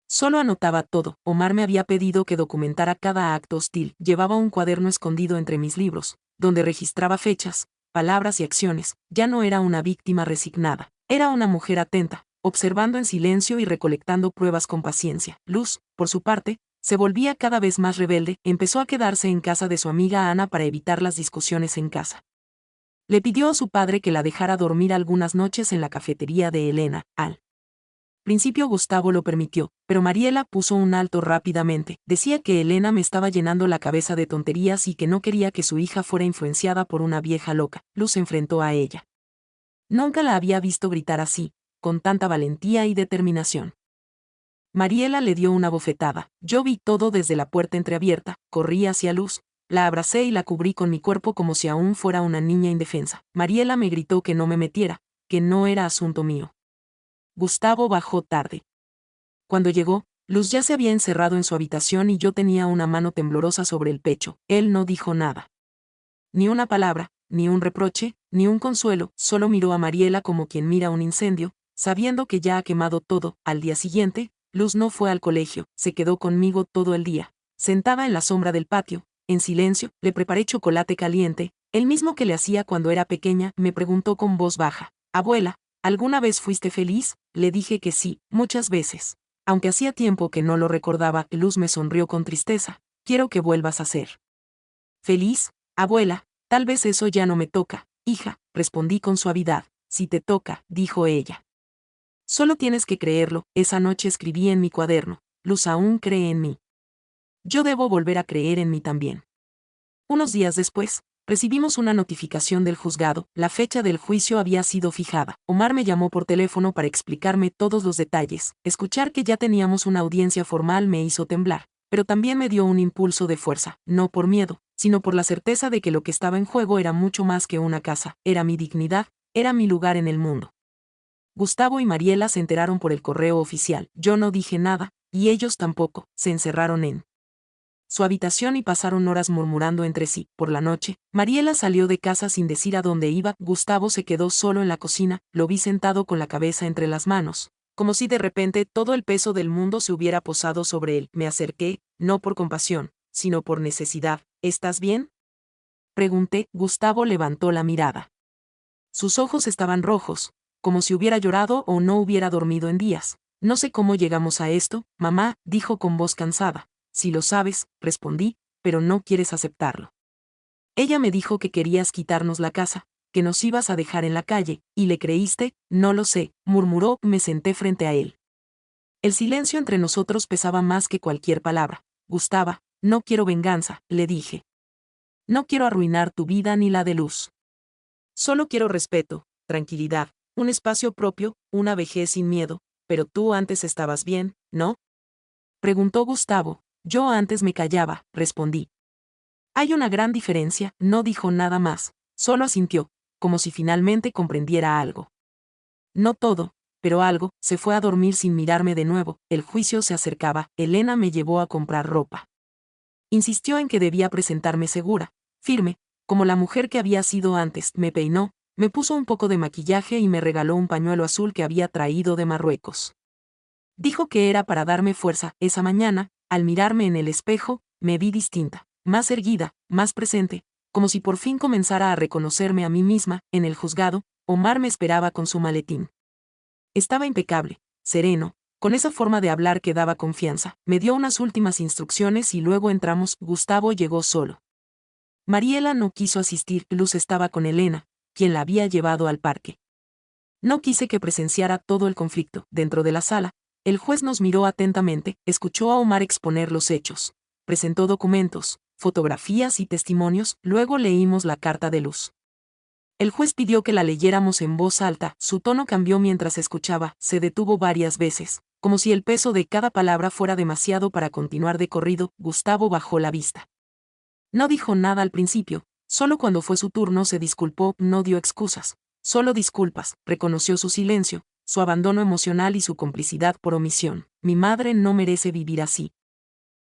Solo anotaba todo. Omar me había pedido que documentara cada acto hostil. Llevaba un cuaderno escondido entre mis libros, donde registraba fechas, palabras y acciones. Ya no era una víctima resignada. Era una mujer atenta, observando en silencio y recolectando pruebas con paciencia. Luz, por su parte, se volvía cada vez más rebelde. Empezó a quedarse en casa de su amiga Ana para evitar las discusiones en casa. Le pidió a su padre que la dejara dormir algunas noches en la cafetería de Elena. Al principio Gustavo lo permitió, pero Mariela puso un alto rápidamente. Decía que Elena me estaba llenando la cabeza de tonterías y que no quería que su hija fuera influenciada por una vieja loca. Luz se enfrentó a ella. Nunca la había visto gritar así, con tanta valentía y determinación. Mariela le dio una bofetada. Yo vi todo desde la puerta entreabierta. Corrí hacia Luz, la abracé y la cubrí con mi cuerpo como si aún fuera una niña indefensa. Mariela me gritó que no me metiera, que no era asunto mío. Gustavo bajó tarde. Cuando llegó, Luz ya se había encerrado en su habitación y yo tenía una mano temblorosa sobre el pecho. Él no dijo nada. Ni una palabra, ni un reproche, ni un consuelo. Solo miró a Mariela como quien mira un incendio, sabiendo que ya ha quemado todo. Al día siguiente, Luz no fue al colegio. Se quedó conmigo todo el día. Sentada en la sombra del patio, en silencio, le preparé chocolate caliente, el mismo que le hacía cuando era pequeña. Me preguntó con voz baja: «Abuela, ¿alguna vez fuiste feliz?». Le dije que sí, muchas veces. Aunque hacía tiempo que no lo recordaba. Luz me sonrió con tristeza. «Quiero que vuelvas a ser feliz, abuela». «Tal vez eso ya no me toca, hija», respondí con suavidad. «Si te toca», dijo ella. «Solo tienes que creerlo». Esa noche escribí en mi cuaderno: «Luz aún cree en mí. Yo debo volver a creer en mí también». Unos días después, Recibimos una notificación del juzgado, la fecha del juicio había sido fijada. Omar me llamó por teléfono para explicarme todos los detalles. Escuchar que ya teníamos una audiencia formal me hizo temblar, pero también me dio un impulso de fuerza, no por miedo, sino por la certeza de que lo que estaba en juego era mucho más que una casa, era mi dignidad, era mi lugar en el mundo. Gustavo y Mariela se enteraron por el correo oficial. Yo no dije nada, y ellos tampoco. Se encerraron en su habitación y pasaron horas murmurando entre sí. Por la noche, Mariela salió de casa sin decir a dónde iba. Gustavo se quedó solo en la cocina. Lo vi sentado con la cabeza entre las manos, como si de repente todo el peso del mundo se hubiera posado sobre él. Me acerqué, no por compasión, sino por necesidad. ¿Estás bien?, pregunté. Gustavo levantó la mirada. Sus ojos estaban rojos, como si hubiera llorado o no hubiera dormido en días. No sé cómo llegamos a esto, mamá, dijo con voz cansada. Si lo sabes, respondí, pero no quieres aceptarlo. Ella me dijo que querías quitarnos la casa, que nos ibas a dejar en la calle, ¿y le creíste? No lo sé, murmuró. Me senté frente a él. El silencio entre nosotros pesaba más que cualquier palabra. Gustavo, no quiero venganza, le dije. No quiero arruinar tu vida ni la de Luz. Solo quiero respeto, tranquilidad, un espacio propio, una vejez sin miedo. Pero tú antes estabas bien, ¿no?, preguntó Gustavo. Yo antes me callaba, respondí. Hay una gran diferencia. No dijo nada más, solo asintió, como si finalmente comprendiera algo. No todo, pero algo. Se fue a dormir sin mirarme de nuevo. El juicio se acercaba. Elena me llevó a comprar ropa. Insistió en que debía presentarme segura, firme, como la mujer que había sido antes. Me peinó, me puso un poco de maquillaje y me regaló un pañuelo azul que había traído de Marruecos. Dijo que era para darme fuerza. Esa mañana, al mirarme en el espejo, me vi distinta, más erguida, más presente, como si por fin comenzara a reconocerme a mí misma. En el juzgado, Omar me esperaba con su maletín. Estaba impecable, sereno, con esa forma de hablar que daba confianza. Me dio unas últimas instrucciones y luego entramos. Gustavo llegó solo. Mariela no quiso asistir. Luz estaba con Elena, quien la había llevado al parque. No quise que presenciara todo el conflicto. Dentro de la sala, el juez nos miró atentamente, escuchó a Omar exponer los hechos, presentó documentos, fotografías y testimonios. Luego leímos la carta de Luz. El juez pidió que la leyéramos en voz alta. Su tono cambió mientras escuchaba, se detuvo varias veces, como si el peso de cada palabra fuera demasiado para continuar de corrido. Gustavo bajó la vista. No dijo nada al principio, solo cuando fue su turno se disculpó. No dio excusas, solo disculpas. Reconoció su silencio, su abandono emocional y su complicidad por omisión. Mi madre no merece vivir así.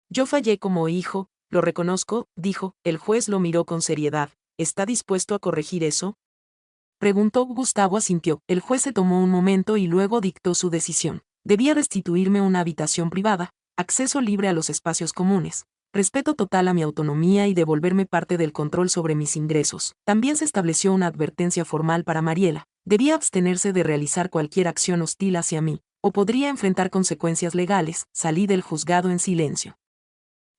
Yo fallé como hijo, lo reconozco, dijo. El juez lo miró con seriedad. ¿Está dispuesto a corregir eso?, preguntó. Gustavo asintió. El juez se tomó un momento y luego dictó su decisión. Debía restituirme una habitación privada, acceso libre a los espacios comunes, respeto total a mi autonomía y devolverme parte del control sobre mis ingresos. También se estableció una advertencia formal para Mariela. Debía abstenerse de realizar cualquier acción hostil hacia mí, o podría enfrentar consecuencias legales. Salí del juzgado en silencio.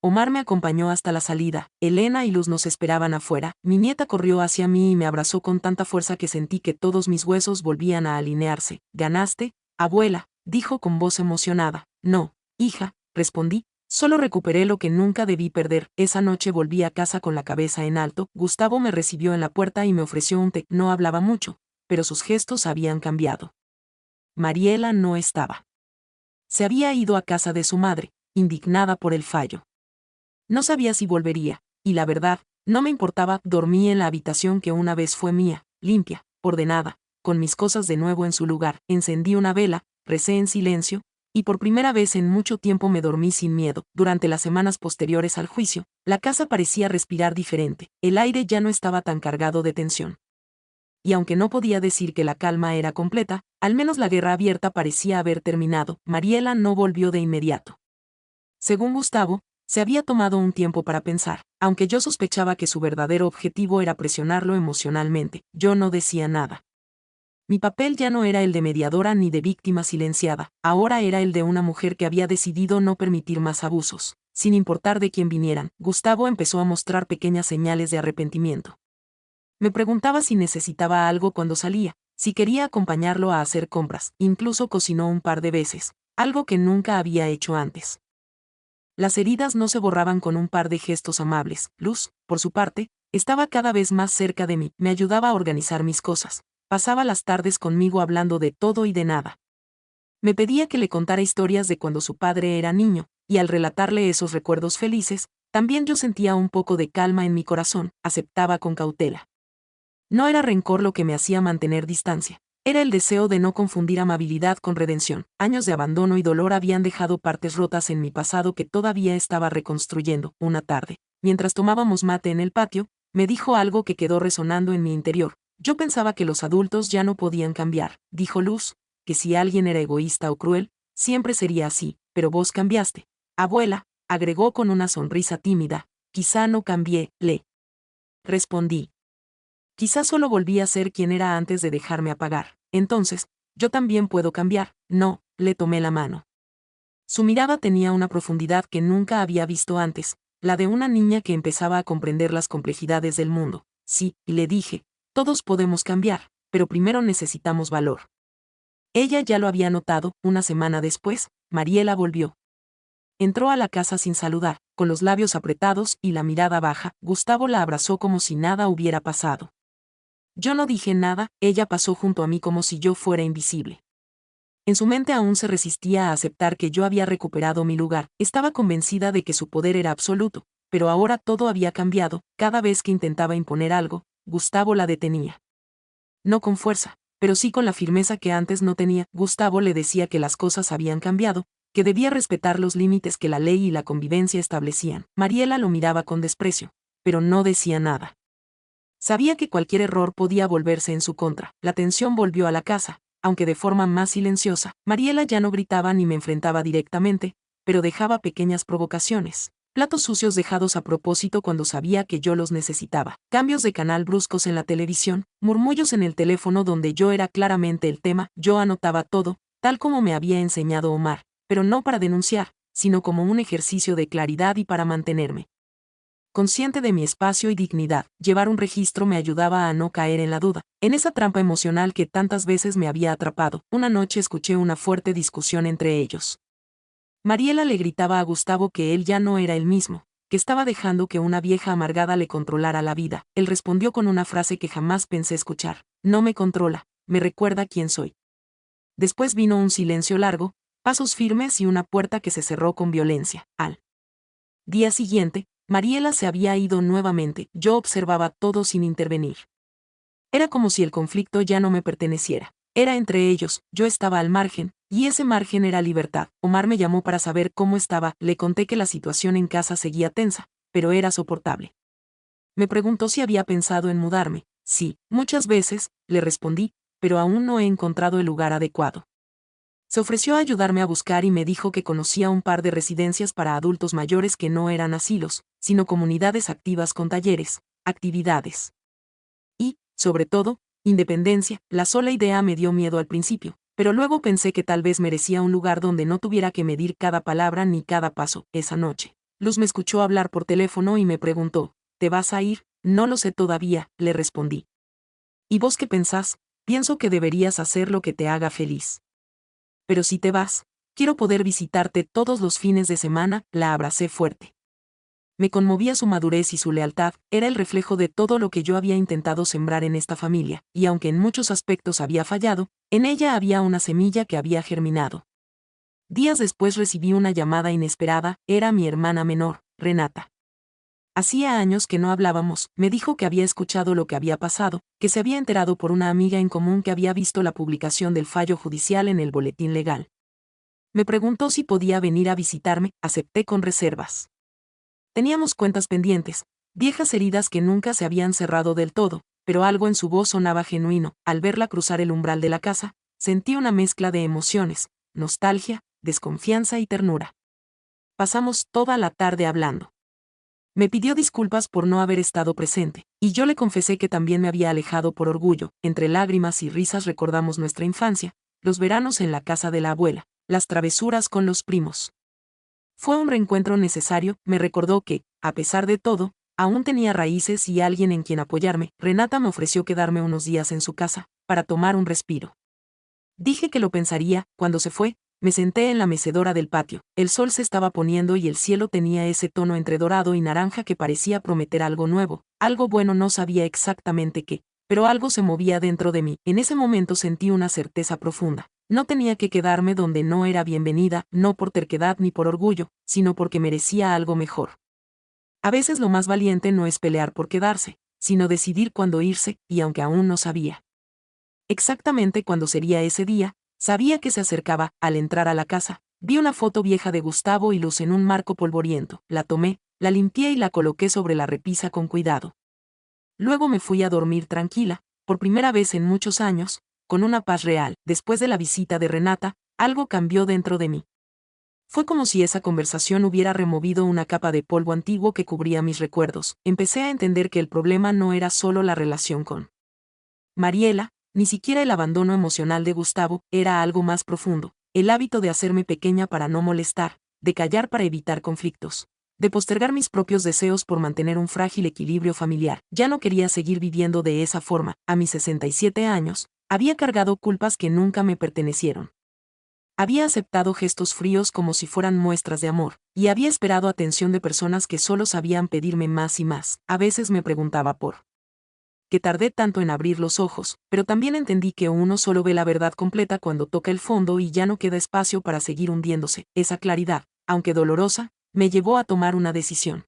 Omar me acompañó hasta la salida. Elena y Luz nos esperaban afuera. Mi nieta corrió hacia mí y me abrazó con tanta fuerza que sentí que todos mis huesos volvían a alinearse. ¿Ganaste, abuela?, dijo con voz emocionada. No, hija, respondí. Solo recuperé lo que nunca debí perder. Esa noche volví a casa con la cabeza en alto. Gustavo me recibió en la puerta y me ofreció un té. No hablaba mucho, pero sus gestos habían cambiado. Mariela no estaba. Se había ido a casa de su madre, indignada por el fallo. No sabía si volvería, y la verdad, no me importaba. Dormí en la habitación que una vez fue mía, limpia, ordenada, con mis cosas de nuevo en su lugar. Encendí una vela, recé en silencio, y por primera vez en mucho tiempo me dormí sin miedo. Durante las semanas posteriores al juicio, la casa parecía respirar diferente. El aire ya no estaba tan cargado de tensión. Y aunque no podía decir que la calma era completa, al menos la guerra abierta parecía haber terminado. Mariela no volvió de inmediato. Según Gustavo, se había tomado un tiempo para pensar, aunque yo sospechaba que su verdadero objetivo era presionarlo emocionalmente. Yo no decía nada. Mi papel ya no era el de mediadora ni de víctima silenciada, ahora era el de una mujer que había decidido no permitir más abusos, sin importar de quién vinieran. Gustavo empezó a mostrar pequeñas señales de arrepentimiento. Me preguntaba si necesitaba algo cuando salía, si quería acompañarlo a hacer compras. Incluso cocinó un par de veces, algo que nunca había hecho antes. Las heridas no se borraban con un par de gestos amables. Luz, por su parte, estaba cada vez más cerca de mí, me ayudaba a organizar mis cosas. Pasaba las tardes conmigo hablando de todo y de nada. Me pedía que le contara historias de cuando su padre era niño, y al relatarle esos recuerdos felices, también yo sentía un poco de calma en mi corazón, aceptaba con cautela. No era rencor lo que me hacía mantener distancia. Era el deseo de no confundir amabilidad con redención. Años de abandono y dolor habían dejado partes rotas en mi pasado que todavía estaba reconstruyendo. Una tarde, mientras tomábamos mate en el patio, me dijo algo que quedó resonando en mi interior. Yo pensaba que los adultos ya no podían cambiar, dijo Luz, que si alguien era egoísta o cruel, siempre sería así, pero vos cambiaste. Abuela, agregó con una sonrisa tímida, quizá no cambié, le respondí. Quizá solo volví a ser quien era antes de dejarme apagar. Entonces, yo también puedo cambiar. No, le tomé la mano. Su mirada tenía una profundidad que nunca había visto antes, la de una niña que empezaba a comprender las complejidades del mundo. Sí, y le dije, todos podemos cambiar, pero primero necesitamos valor. Ella ya lo había notado. Una semana después, Mariela volvió. Entró a la casa sin saludar, con los labios apretados y la mirada baja. Gustavo la abrazó como si nada hubiera pasado. Yo no dije nada, ella pasó junto a mí como si yo fuera invisible. En su mente aún se resistía a aceptar que yo había recuperado mi lugar, estaba convencida de que su poder era absoluto, pero ahora todo había cambiado. Cada vez que intentaba imponer algo, Gustavo la detenía. No con fuerza, pero sí con la firmeza que antes no tenía. Gustavo le decía que las cosas habían cambiado, que debía respetar los límites que la ley y la convivencia establecían. Mariela lo miraba con desprecio, pero no decía nada. Sabía que cualquier error podía volverse en su contra. La tensión volvió a la casa, aunque de forma más silenciosa. Mariela ya no gritaba ni me enfrentaba directamente, pero dejaba pequeñas provocaciones. Platos sucios dejados a propósito cuando sabía que yo los necesitaba. Cambios de canal bruscos en la televisión, murmullos en el teléfono donde yo era claramente el tema. Yo anotaba todo, tal como me había enseñado Omar, pero no para denunciar, sino como un ejercicio de claridad y para mantenerme consciente de mi espacio y dignidad. Llevar un registro me ayudaba a no caer en la duda, en esa trampa emocional que tantas veces me había atrapado. Una noche escuché una fuerte discusión entre ellos. Mariela le gritaba a Gustavo que él ya no era el mismo, que estaba dejando que una vieja amargada le controlara la vida. Él respondió con una frase que jamás pensé escuchar: no me controla, me recuerda quién soy. Después vino un silencio largo, pasos firmes y una puerta que se cerró con violencia. Al día siguiente, Mariela se había ido nuevamente. Yo observaba todo sin intervenir. Era como si el conflicto ya no me perteneciera. Era entre ellos, yo estaba al margen, y ese margen era libertad. Omar me llamó para saber cómo estaba. Le conté que la situación en casa seguía tensa, pero era soportable. Me preguntó si había pensado en mudarme. Sí, muchas veces, le respondí, pero aún no he encontrado el lugar adecuado. Se ofreció a ayudarme a buscar y me dijo que conocía un par de residencias para adultos mayores que no eran asilos, sino comunidades activas con talleres, actividades. Y, sobre todo, independencia. La sola idea me dio miedo al principio, pero luego pensé que tal vez merecía un lugar donde no tuviera que medir cada palabra ni cada paso. Esa noche, Luz me escuchó hablar por teléfono y me preguntó: ¿te vas a ir? No lo sé todavía, le respondí. ¿Y vos qué pensás? Pienso que deberías hacer lo que te haga feliz. Pero si te vas, quiero poder visitarte todos los fines de semana. La abracé fuerte. Me conmovía su madurez y su lealtad, era el reflejo de todo lo que yo había intentado sembrar en esta familia, y aunque en muchos aspectos había fallado, en ella había una semilla que había germinado. Días después recibí una llamada inesperada. Era mi hermana menor, Renata. Hacía años que no hablábamos. Me dijo que había escuchado lo que había pasado, que se había enterado por una amiga en común que había visto la publicación del fallo judicial en el boletín legal. Me preguntó si podía venir a visitarme. Acepté con reservas. Teníamos cuentas pendientes, viejas heridas que nunca se habían cerrado del todo, pero algo en su voz sonaba genuino. Al verla cruzar el umbral de la casa, sentí una mezcla de emociones: nostalgia, desconfianza y ternura. Pasamos toda la tarde hablando. Me pidió disculpas por no haber estado presente, y yo le confesé que también me había alejado por orgullo. Entre lágrimas y risas recordamos nuestra infancia, los veranos en la casa de la abuela, las travesuras con los primos. Fue un reencuentro necesario. Me recordó que, a pesar de todo, aún tenía raíces y alguien en quien apoyarme. Renata me ofreció quedarme unos días en su casa, para tomar un respiro. Dije que lo pensaría. Cuando se fue, Me senté en la mecedora del patio. El sol se estaba poniendo y el cielo tenía ese tono entre dorado y naranja que parecía prometer algo nuevo, algo bueno, no sabía exactamente qué, pero algo se movía dentro de mí. En ese momento sentí una certeza profunda. No tenía que quedarme donde no era bienvenida, no por terquedad ni por orgullo, sino porque merecía algo mejor. A veces lo más valiente no es pelear por quedarse, sino decidir cuándo irse, y aunque aún no sabía exactamente cuándo sería ese día, sabía que se acercaba. Al entrar a la casa, vi una foto vieja de Gustavo y Luz en un marco polvoriento. La tomé, la limpié y la coloqué sobre la repisa con cuidado. Luego me fui a dormir tranquila, por primera vez en muchos años, con una paz real. Después de la visita de Renata, algo cambió dentro de mí. Fue como si esa conversación hubiera removido una capa de polvo antiguo que cubría mis recuerdos. Empecé a entender que el problema no era solo la relación con Mariela, ni siquiera el abandono emocional de Gustavo, era algo más profundo, el hábito de hacerme pequeña para no molestar, de callar para evitar conflictos, de postergar mis propios deseos por mantener un frágil equilibrio familiar. Ya no quería seguir viviendo de esa forma. A mis 67 años, había cargado culpas que nunca me pertenecieron. Había aceptado gestos fríos como si fueran muestras de amor, y había esperado atención de personas que solo sabían pedirme más y más. A veces me preguntaba por que tardé tanto en abrir los ojos, pero también entendí que uno solo ve la verdad completa cuando toca el fondo y ya no queda espacio para seguir hundiéndose. Esa claridad, aunque dolorosa, me llevó a tomar una decisión.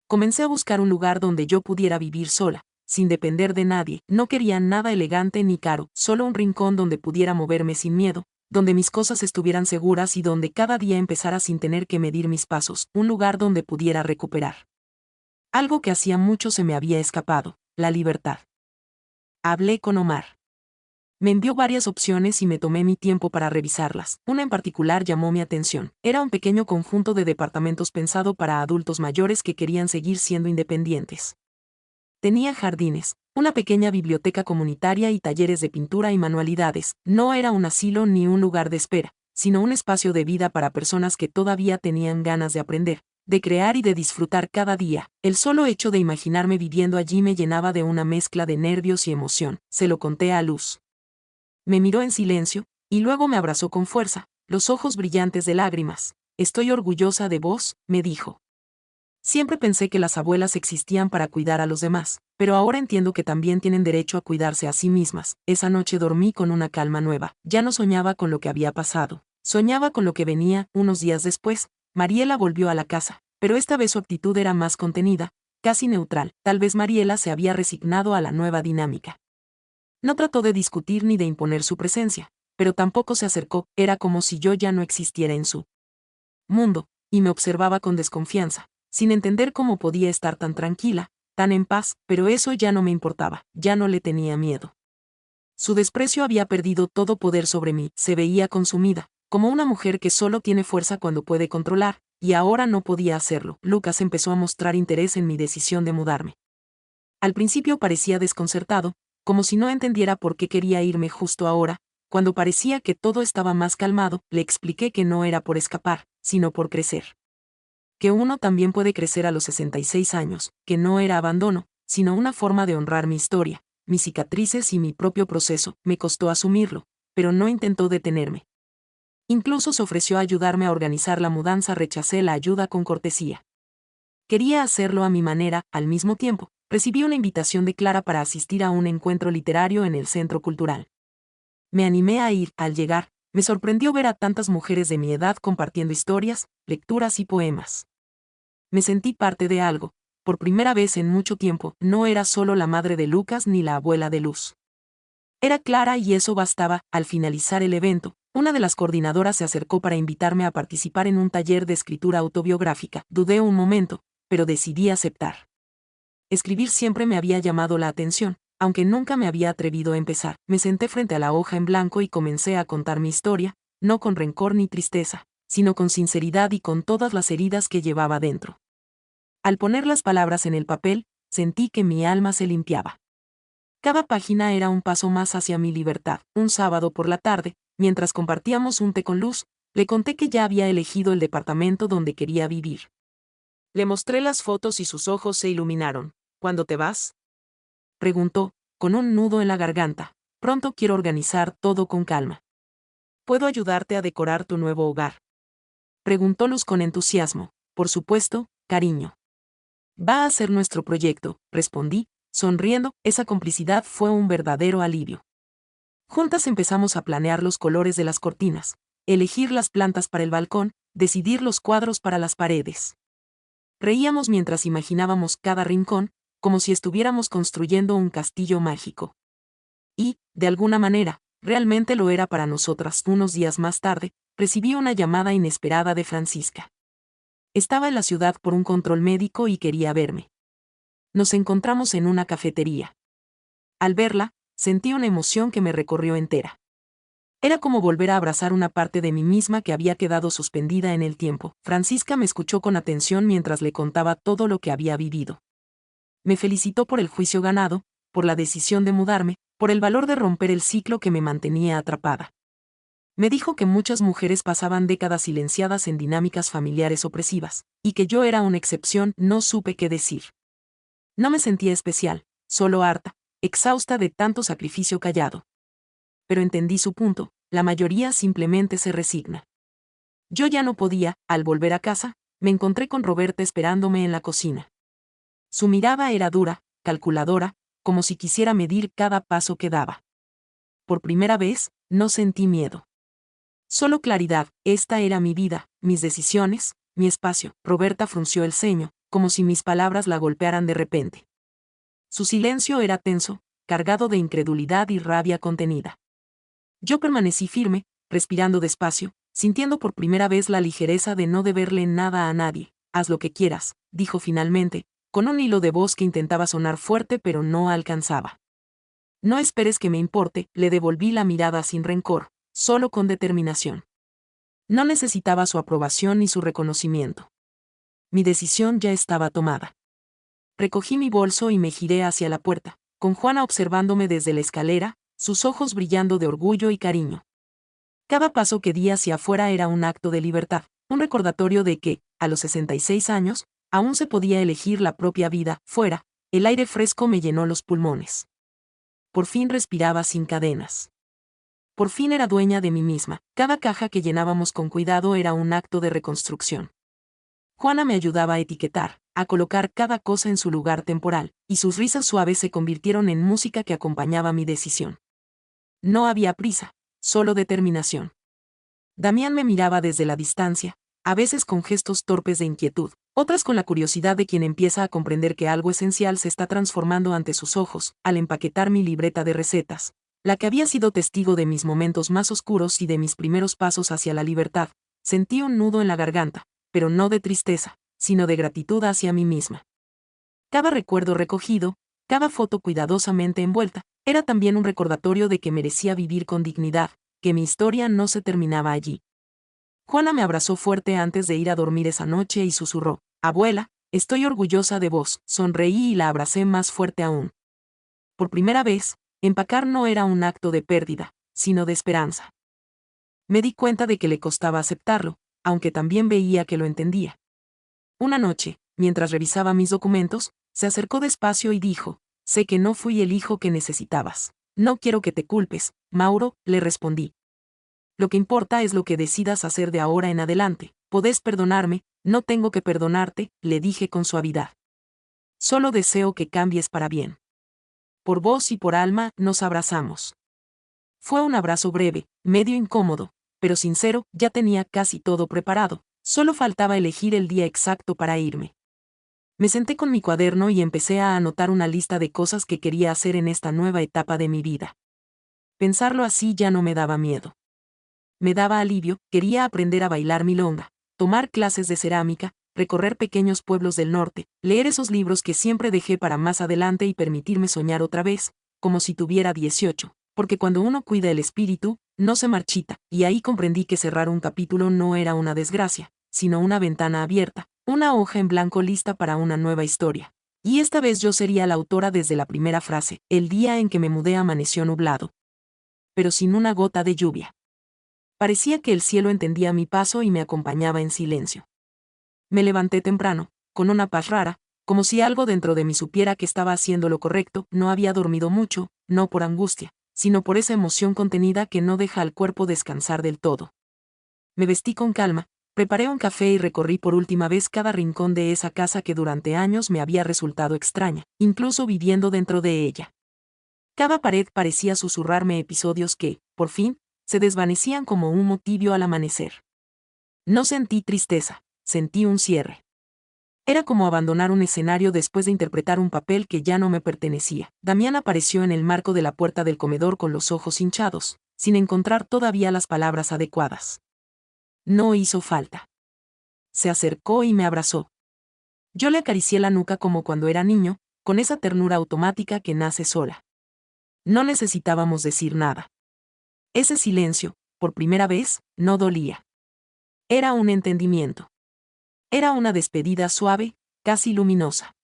Comencé a buscar un lugar donde yo pudiera vivir sola, sin depender de nadie. No quería nada elegante ni caro, solo un rincón donde pudiera moverme sin miedo, donde mis cosas estuvieran seguras y donde cada día empezara sin tener que medir mis pasos, un lugar donde pudiera recuperar algo que hacía mucho se me había escapado: la libertad. Hablé con Omar. Me envió varias opciones y me tomé mi tiempo para revisarlas. Una en particular llamó mi atención. Era un pequeño conjunto de departamentos pensado para adultos mayores que querían seguir siendo independientes. Tenía jardines, una pequeña biblioteca comunitaria y talleres de pintura y manualidades. No era un asilo ni un lugar de espera, sino un espacio de vida para personas que todavía tenían ganas de aprender, de crear y de disfrutar cada día. El solo hecho de imaginarme viviendo allí me llenaba de una mezcla de nervios y emoción. Se lo conté a Luz. Me miró en silencio, y luego me abrazó con fuerza, los ojos brillantes de lágrimas. Estoy orgullosa de vos, me dijo. Siempre pensé que las abuelas existían para cuidar a los demás, pero ahora entiendo que también tienen derecho a cuidarse a sí mismas. Esa noche dormí con una calma nueva. Ya no soñaba con lo que había pasado, soñaba con lo que venía. Unos días después, Mariela volvió a la casa, pero esta vez su actitud era más contenida, casi neutral. Tal vez Mariela se había resignado a la nueva dinámica. No trató de discutir ni de imponer su presencia, pero tampoco se acercó. Era como si yo ya no existiera en su mundo, y me observaba con desconfianza, sin entender cómo podía estar tan tranquila, tan en paz. Pero eso ya no me importaba, ya no le tenía miedo. Su desprecio había perdido todo poder sobre mí. Se veía consumida, como una mujer que solo tiene fuerza cuando puede controlar, y ahora no podía hacerlo. Lucas empezó a mostrar interés en mi decisión de mudarme. Al principio parecía desconcertado, como si no entendiera por qué quería irme justo ahora. Cuando parecía que todo estaba más calmado, le expliqué que no era por escapar, sino por crecer. Que uno también puede crecer a los 66 años, que no era abandono, sino una forma de honrar mi historia, mis cicatrices y mi propio proceso. Me costó asumirlo, pero no intentó detenerme. Incluso se ofreció a ayudarme a organizar la mudanza. Rechacé la ayuda con cortesía. Quería hacerlo a mi manera. Al mismo tiempo, recibí una invitación de Clara para asistir a un encuentro literario en el Centro Cultural. Me animé a ir. Al llegar, me sorprendió ver a tantas mujeres de mi edad compartiendo historias, lecturas y poemas. Me sentí parte de algo. Por primera vez en mucho tiempo, no era solo la madre de Lucas ni la abuela de Luz. Era Clara, y eso bastaba. Al finalizar el evento, una de las coordinadoras se acercó para invitarme a participar en un taller de escritura autobiográfica. Dudé un momento, pero decidí aceptar. Escribir siempre me había llamado la atención, aunque nunca me había atrevido a empezar. Me senté frente a la hoja en blanco y comencé a contar mi historia, no con rencor ni tristeza, sino con sinceridad y con todas las heridas que llevaba dentro. Al poner las palabras en el papel, sentí que mi alma se limpiaba. Cada página era un paso más hacia mi libertad. Un sábado por la tarde, mientras compartíamos un té con Luz, le conté que ya había elegido el departamento donde quería vivir. Le mostré las fotos y sus ojos se iluminaron. ¿Cuándo te vas?, preguntó, con un nudo en la garganta. Pronto. Quiero organizar todo con calma. ¿Puedo ayudarte a decorar tu nuevo hogar?, preguntó Luz con entusiasmo. Por supuesto, cariño. Va a ser nuestro proyecto, respondí, sonriendo. Esa complicidad fue un verdadero alivio. Juntas empezamos a planear los colores de las cortinas, elegir las plantas para el balcón, decidir los cuadros para las paredes. Reíamos mientras imaginábamos cada rincón, como si estuviéramos construyendo un castillo mágico. Y, de alguna manera, realmente lo era para nosotras. Unos días más tarde, recibí una llamada inesperada de Francisca. Estaba en la ciudad por un control médico y quería verme. Nos encontramos en una cafetería. Al verla, sentí una emoción que me recorrió entera. Era como volver a abrazar una parte de mí misma que había quedado suspendida en el tiempo. Francisca me escuchó con atención mientras le contaba todo lo que había vivido. Me felicitó por el juicio ganado, por la decisión de mudarme, por el valor de romper el ciclo que me mantenía atrapada. Me dijo que muchas mujeres pasaban décadas silenciadas en dinámicas familiares opresivas, y que yo era una excepción. No supe qué decir. No me sentía especial, solo harta, exhausta de tanto sacrificio callado. Pero entendí su punto, la mayoría simplemente se resigna. Yo ya no podía. Al volver a casa, me encontré con Roberta esperándome en la cocina. Su mirada era dura, calculadora, como si quisiera medir cada paso que daba. Por primera vez, no sentí miedo. Solo claridad. Esta era mi vida, mis decisiones, mi espacio. Roberta frunció el ceño, como si mis palabras la golpearan de repente. Su silencio era tenso, cargado de incredulidad y rabia contenida. Yo permanecí firme, respirando despacio, sintiendo por primera vez la ligereza de no deberle nada a nadie. Haz lo que quieras, dijo finalmente, con un hilo de voz que intentaba sonar fuerte pero no alcanzaba. No esperes que me importe, le devolví la mirada sin rencor, solo con determinación. No necesitaba su aprobación ni su reconocimiento. Mi decisión ya estaba tomada. Recogí mi bolso y me giré hacia la puerta, con Juana observándome desde la escalera, sus ojos brillando de orgullo y cariño. Cada paso que di hacia afuera era un acto de libertad, un recordatorio de que, a los 66 años, aún se podía elegir la propia vida. Fuera, el aire fresco me llenó los pulmones. Por fin respiraba sin cadenas. Por fin era dueña de mí misma. Cada caja que llenábamos con cuidado era un acto de reconstrucción. Juana me ayudaba a etiquetar, a colocar cada cosa en su lugar temporal, y sus risas suaves se convirtieron en música que acompañaba mi decisión. No había prisa, solo determinación. Damián me miraba desde la distancia, a veces con gestos torpes de inquietud, otras con la curiosidad de quien empieza a comprender que algo esencial se está transformando ante sus ojos. Al empaquetar mi libreta de recetas, la que había sido testigo de mis momentos más oscuros y de mis primeros pasos hacia la libertad, sentí un nudo en la garganta, pero no de tristeza, sino de gratitud hacia mí misma. Cada recuerdo recogido, cada foto cuidadosamente envuelta, era también un recordatorio de que merecía vivir con dignidad, que mi historia no se terminaba allí. Juana me abrazó fuerte antes de ir a dormir esa noche y susurró: «Abuela, estoy orgullosa de vos». Sonreí y la abracé más fuerte aún. Por primera vez, empacar no era un acto de pérdida, sino de esperanza. Me di cuenta de que le costaba aceptarlo, aunque también veía que lo entendía. Una noche, mientras revisaba mis documentos, se acercó despacio y dijo: «Sé que no fui el hijo que necesitabas. No quiero que te culpes, Mauro», le respondí. «Lo que importa es lo que decidas hacer de ahora en adelante. Podés perdonarme, no tengo que perdonarte», le dije con suavidad. «Solo deseo que cambies para bien». Por vos y por Alma, nos abrazamos. Fue un abrazo breve, medio incómodo, pero sincero. Ya tenía casi todo preparado, solo faltaba elegir el día exacto para irme. Me senté con mi cuaderno y empecé a anotar una lista de cosas que quería hacer en esta nueva etapa de mi vida. Pensarlo así ya no me daba miedo. Me daba alivio. Quería aprender a bailar milonga, tomar clases de cerámica, recorrer pequeños pueblos del norte, leer esos libros que siempre dejé para más adelante y permitirme soñar otra vez, como si tuviera 18, porque cuando uno cuida el espíritu, no se marchita. Y ahí comprendí que cerrar un capítulo no era una desgracia, sino una ventana abierta, una hoja en blanco lista para una nueva historia. Y esta vez yo sería la autora desde la primera frase. El día en que me mudé amaneció nublado, pero sin una gota de lluvia. Parecía que el cielo entendía mi paso y me acompañaba en silencio. Me levanté temprano, con una paz rara, como si algo dentro de mí supiera que estaba haciendo lo correcto. No había dormido mucho, no por angustia, sino por esa emoción contenida que no deja al cuerpo descansar del todo. Me vestí con calma, preparé un café y recorrí por última vez cada rincón de esa casa que durante años me había resultado extraña, incluso viviendo dentro de ella. Cada pared parecía susurrarme episodios que, por fin, se desvanecían como humo tibio al amanecer. No sentí tristeza, sentí un cierre. Era como abandonar un escenario después de interpretar un papel que ya no me pertenecía. Damián apareció en el marco de la puerta del comedor con los ojos hinchados, sin encontrar todavía las palabras adecuadas. No hizo falta. Se acercó y me abrazó. Yo le acaricié la nuca como cuando era niño, con esa ternura automática que nace sola. No necesitábamos decir nada. Ese silencio, por primera vez, no dolía. Era un entendimiento. Era una despedida suave, casi luminosa.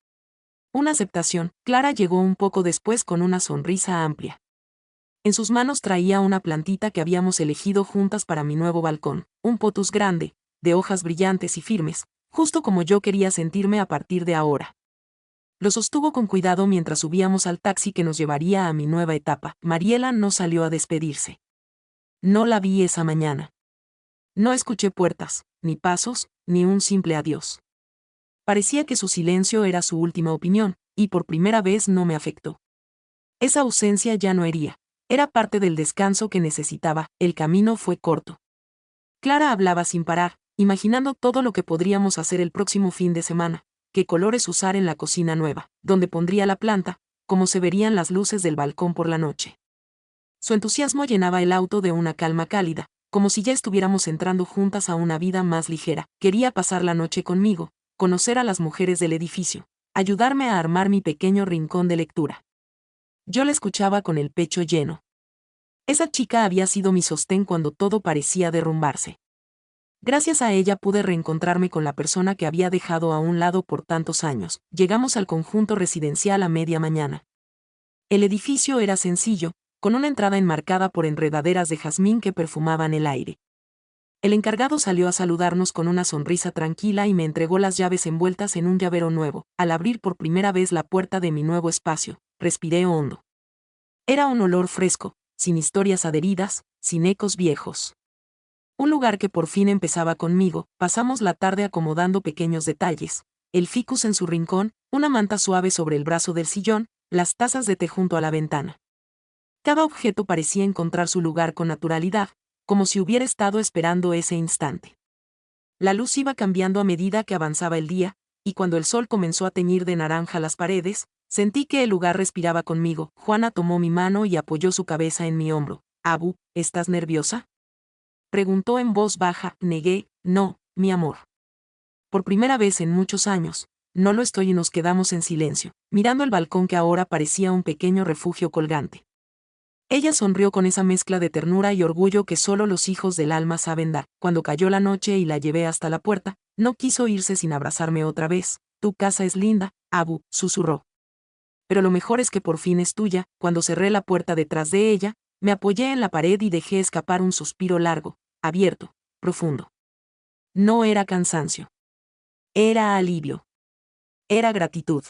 Una aceptación. Clara llegó un poco después con una sonrisa amplia. En sus manos traía una plantita que habíamos elegido juntas para mi nuevo balcón, un potus grande, de hojas brillantes y firmes, justo como yo quería sentirme a partir de ahora. Lo sostuvo con cuidado mientras subíamos al taxi que nos llevaría a mi nueva etapa. Mariela no salió a despedirse. No la vi esa mañana. No escuché puertas, ni pasos, ni un simple adiós. Parecía que su silencio era su última opinión, y por primera vez no me afectó. Esa ausencia ya no hería. Era parte del descanso que necesitaba. El camino fue corto. Clara hablaba sin parar, imaginando todo lo que podríamos hacer el próximo fin de semana, qué colores usar en la cocina nueva, dónde pondría la planta, cómo se verían las luces del balcón por la noche. Su entusiasmo llenaba el auto de una calma cálida, como si ya estuviéramos entrando juntas a una vida más ligera. Quería pasar la noche conmigo, conocer a las mujeres del edificio, ayudarme a armar mi pequeño rincón de lectura. Yo la escuchaba con el pecho lleno. Esa chica había sido mi sostén cuando todo parecía derrumbarse. Gracias a ella pude reencontrarme con la persona que había dejado a un lado por tantos años. Llegamos al conjunto residencial a media mañana. El edificio era sencillo, con una entrada enmarcada por enredaderas de jazmín que perfumaban el aire. El encargado salió a saludarnos con una sonrisa tranquila y me entregó las llaves envueltas en un llavero nuevo. Al abrir por primera vez la puerta de mi nuevo espacio, respiré hondo. Era un olor fresco, sin historias adheridas, sin ecos viejos. Un lugar que por fin empezaba conmigo. Pasamos la tarde acomodando pequeños detalles, el ficus en su rincón, una manta suave sobre el brazo del sillón, las tazas de té junto a la ventana. Cada objeto parecía encontrar su lugar con naturalidad, como si hubiera estado esperando ese instante. La luz iba cambiando a medida que avanzaba el día, y cuando el sol comenzó a teñir de naranja las paredes, sentí que el lugar respiraba conmigo. Juana tomó mi mano y apoyó su cabeza en mi hombro. «Abu, ¿estás nerviosa?», preguntó en voz baja. Negué. «No, mi amor. Por primera vez en muchos años, no lo estoy», y nos quedamos en silencio, mirando el balcón que ahora parecía un pequeño refugio colgante. Ella sonrió con esa mezcla de ternura y orgullo que solo los hijos del alma saben dar. Cuando cayó la noche y la llevé hasta la puerta, no quiso irse sin abrazarme otra vez. «Tu casa es linda, Abu», susurró. «Pero lo mejor es que por fin es tuya». Cuando cerré la puerta detrás de ella, me apoyé en la pared y dejé escapar un suspiro largo, abierto, profundo. No era cansancio. Era alivio. Era gratitud.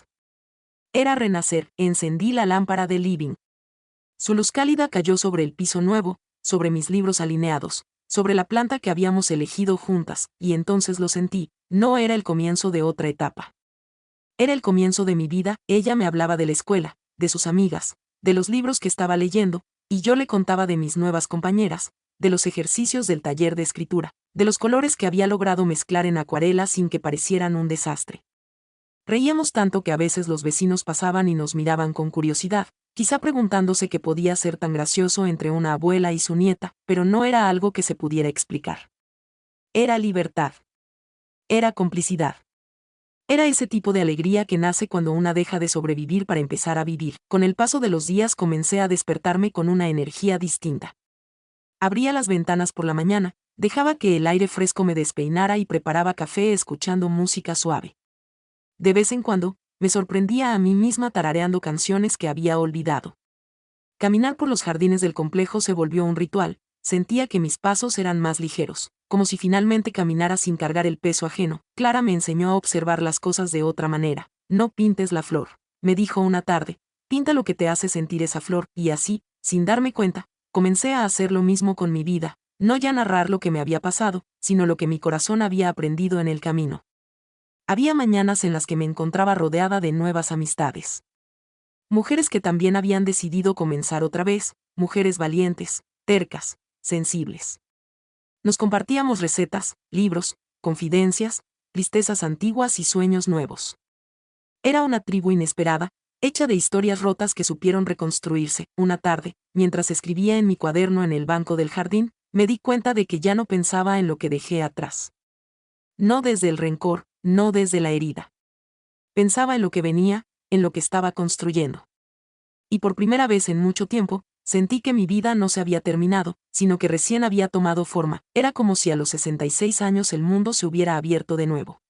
Era renacer. Encendí la lámpara del living. Su luz cálida cayó sobre el piso nuevo, sobre mis libros alineados, sobre la planta que habíamos elegido juntas, y entonces lo sentí. No era el comienzo de otra etapa. Era el comienzo de mi vida. Ella me hablaba de la escuela, de sus amigas, de los libros que estaba leyendo, y yo le contaba de mis nuevas compañeras, de los ejercicios del taller de escritura, de los colores que había logrado mezclar en acuarela sin que parecieran un desastre. Reíamos tanto que a veces los vecinos pasaban y nos miraban con curiosidad, quizá preguntándose qué podía ser tan gracioso entre una abuela y su nieta, pero no era algo que se pudiera explicar. Era libertad. Era complicidad. Era ese tipo de alegría que nace cuando una deja de sobrevivir para empezar a vivir. Con el paso de los días comencé a despertarme con una energía distinta. Abría las ventanas por la mañana, dejaba que el aire fresco me despeinara y preparaba café escuchando música suave. De vez en cuando, me sorprendía a mí misma tarareando canciones que había olvidado. Caminar por los jardines del complejo se volvió un ritual. Sentía que mis pasos eran más ligeros, como si finalmente caminara sin cargar el peso ajeno. Clara me enseñó a observar las cosas de otra manera. «No pintes la flor», me dijo una tarde, pinta lo que te hace sentir esa flor, y así, sin darme cuenta, comencé a hacer lo mismo con mi vida, no ya narrar lo que me había pasado, sino lo que mi corazón había aprendido en el camino. Había mañanas en las que me encontraba rodeada de nuevas amistades. Mujeres que también habían decidido comenzar otra vez, mujeres valientes, tercas, sensibles. Nos compartíamos recetas, libros, confidencias, tristezas antiguas y sueños nuevos. Era una tribu inesperada, hecha de historias rotas que supieron reconstruirse. Una tarde, mientras escribía en mi cuaderno en el banco del jardín, me di cuenta de que ya no pensaba en lo que dejé atrás. No desde el rencor, no desde la herida. Pensaba en lo que venía, en lo que estaba construyendo. Y por primera vez en mucho tiempo, sentí que mi vida no se había terminado, sino que recién había tomado forma. Era como si a los 66 años el mundo se hubiera abierto de nuevo.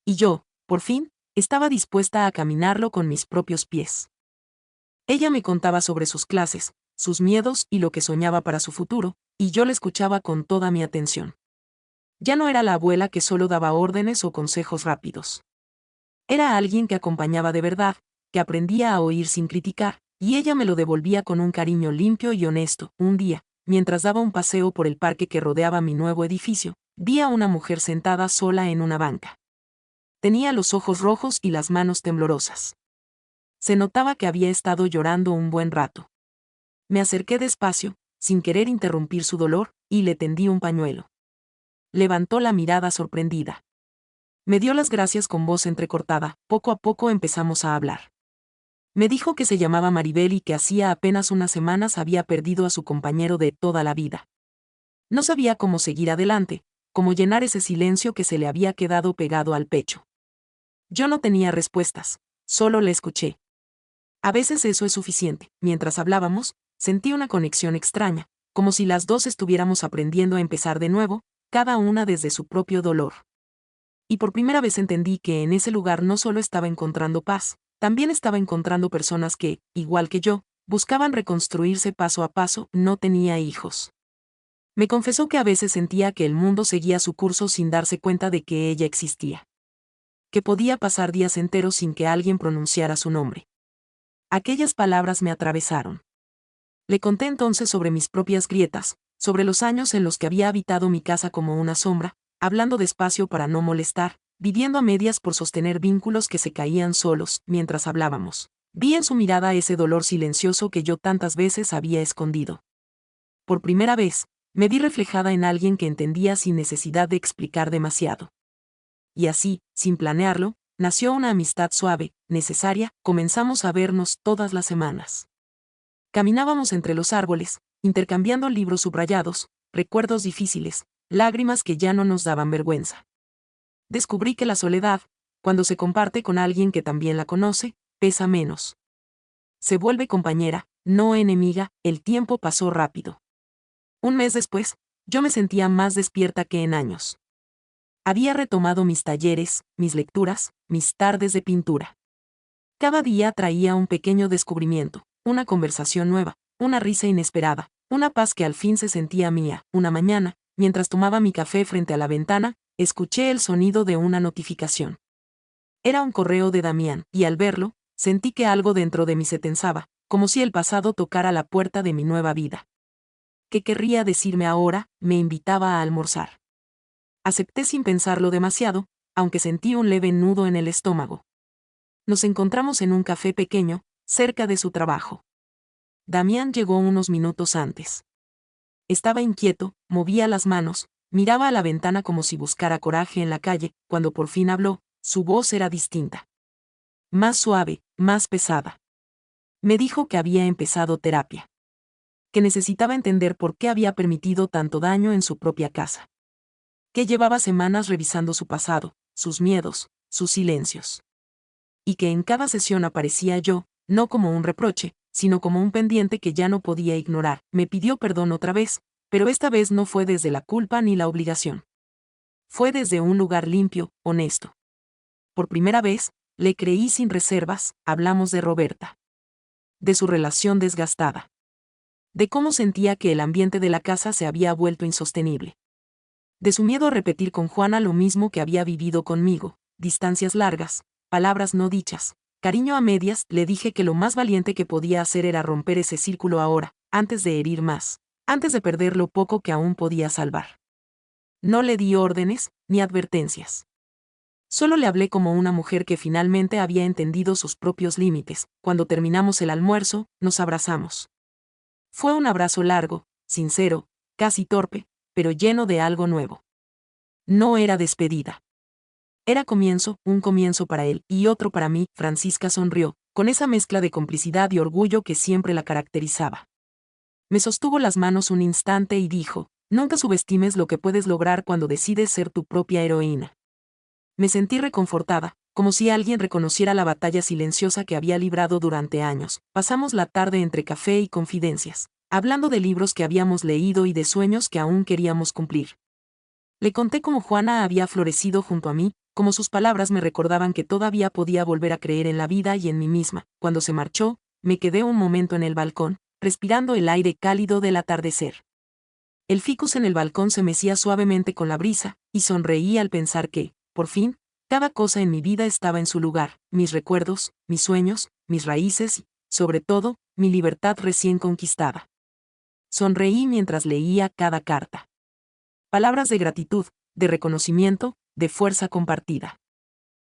Y yo, por fin, estaba dispuesta a caminarlo con mis propios pies. Ella me contaba sobre sus clases, sus miedos y lo que soñaba para su futuro, y yo la escuchaba con toda mi atención. Ya no era la abuela que solo daba órdenes o consejos rápidos. Era alguien que acompañaba de verdad, que aprendía a oír sin criticar, y ella me lo devolvía con un cariño limpio y honesto. Un día, mientras daba un paseo por el parque que rodeaba mi nuevo edificio, vi a una mujer sentada sola en una banca. Tenía los ojos rojos y las manos temblorosas. Se notaba que había estado llorando un buen rato. Me acerqué despacio, sin querer interrumpir su dolor, y le tendí un pañuelo. Levantó la mirada sorprendida. Me dio las gracias con voz entrecortada. Poco a poco empezamos a hablar. Me dijo que se llamaba Maribel y que hacía apenas unas semanas había perdido a su compañero de toda la vida. No sabía cómo seguir adelante, cómo llenar ese silencio que se le había quedado pegado al pecho. Yo no tenía respuestas, solo le escuché. A veces eso es suficiente. Mientras hablábamos, sentí una conexión extraña, como si las dos estuviéramos aprendiendo a empezar de nuevo, cada una desde su propio dolor. Y por primera vez entendí que en ese lugar no solo estaba encontrando paz, también estaba encontrando personas que, igual que yo, buscaban reconstruirse paso a paso. No tenía hijos. Me confesó que a veces sentía que el mundo seguía su curso sin darse cuenta de que ella existía. Que podía pasar días enteros sin que alguien pronunciara su nombre. Aquellas palabras me atravesaron. Le conté entonces sobre mis propias grietas, sobre los años en los que había habitado mi casa como una sombra, hablando despacio para no molestar, viviendo a medias por sostener vínculos que se caían solos. Mientras hablábamos, vi en su mirada ese dolor silencioso que yo tantas veces había escondido. Por primera vez, me vi reflejada en alguien que entendía sin necesidad de explicar demasiado. Y así, sin planearlo, nació una amistad suave, necesaria. Comenzamos a vernos todas las semanas. Caminábamos entre los árboles, intercambiando libros subrayados, recuerdos difíciles, lágrimas que ya no nos daban vergüenza. Descubrí que la soledad, cuando se comparte con alguien que también la conoce, pesa menos. Se vuelve compañera, no enemiga. El tiempo pasó rápido. Un mes después, yo me sentía más despierta que en años. Había retomado mis talleres, mis lecturas, mis tardes de pintura. Cada día traía un pequeño descubrimiento, una conversación nueva, una risa inesperada, una paz que al fin se sentía mía. Una mañana, mientras tomaba mi café frente a la ventana, escuché el sonido de una notificación. Era un correo de Damián, y al verlo, sentí que algo dentro de mí se tensaba, como si el pasado tocara la puerta de mi nueva vida. ¿Qué querría decirme ahora? Me invitaba a almorzar. Acepté sin pensarlo demasiado, aunque sentí un leve nudo en el estómago. Nos encontramos en un café pequeño, cerca de su trabajo. Damián llegó unos minutos antes. Estaba inquieto, movía las manos, miraba a la ventana como si buscara coraje en la calle. Cuando por fin habló, su voz era distinta. Más suave, más pesada. Me dijo que había empezado terapia. Que necesitaba entender por qué había permitido tanto daño en su propia casa. Que llevaba semanas revisando su pasado, sus miedos, sus silencios. Y que en cada sesión aparecía yo, no como un reproche, sino como un pendiente que ya no podía ignorar. Me pidió perdón otra vez, pero esta vez no fue desde la culpa ni la obligación. Fue desde un lugar limpio, honesto. Por primera vez, le creí sin reservas. Hablamos de Roberta. De su relación desgastada. De cómo sentía que el ambiente de la casa se había vuelto insostenible. De su miedo a repetir con Juana lo mismo que había vivido conmigo, distancias largas, palabras no dichas, cariño a medias, le dije que lo más valiente que podía hacer era romper ese círculo ahora, antes de herir más, antes de perder lo poco que aún podía salvar. No le di órdenes, ni advertencias. Solo le hablé como una mujer que finalmente había entendido sus propios límites. Cuando terminamos el almuerzo, nos abrazamos. Fue un abrazo largo, sincero, casi torpe, pero lleno de algo nuevo. No era despedida. Era comienzo, un comienzo para él y otro para mí. Francisca sonrió, con esa mezcla de complicidad y orgullo que siempre la caracterizaba. Me sostuvo las manos un instante y dijo, nunca subestimes lo que puedes lograr cuando decides ser tu propia heroína. Me sentí reconfortada, como si alguien reconociera la batalla silenciosa que había librado durante años. Pasamos la tarde entre café y confidencias, hablando de libros que habíamos leído y de sueños que aún queríamos cumplir. Le conté cómo Juana había florecido junto a mí, como sus palabras me recordaban que todavía podía volver a creer en la vida y en mí misma. Cuando se marchó, me quedé un momento en el balcón, respirando el aire cálido del atardecer. El ficus en el balcón se mecía suavemente con la brisa, y sonreí al pensar que, por fin, cada cosa en mi vida estaba en su lugar, mis recuerdos, mis sueños, mis raíces y, sobre todo, mi libertad recién conquistada. Sonreí mientras leía cada carta. Palabras de gratitud, de reconocimiento, de fuerza compartida.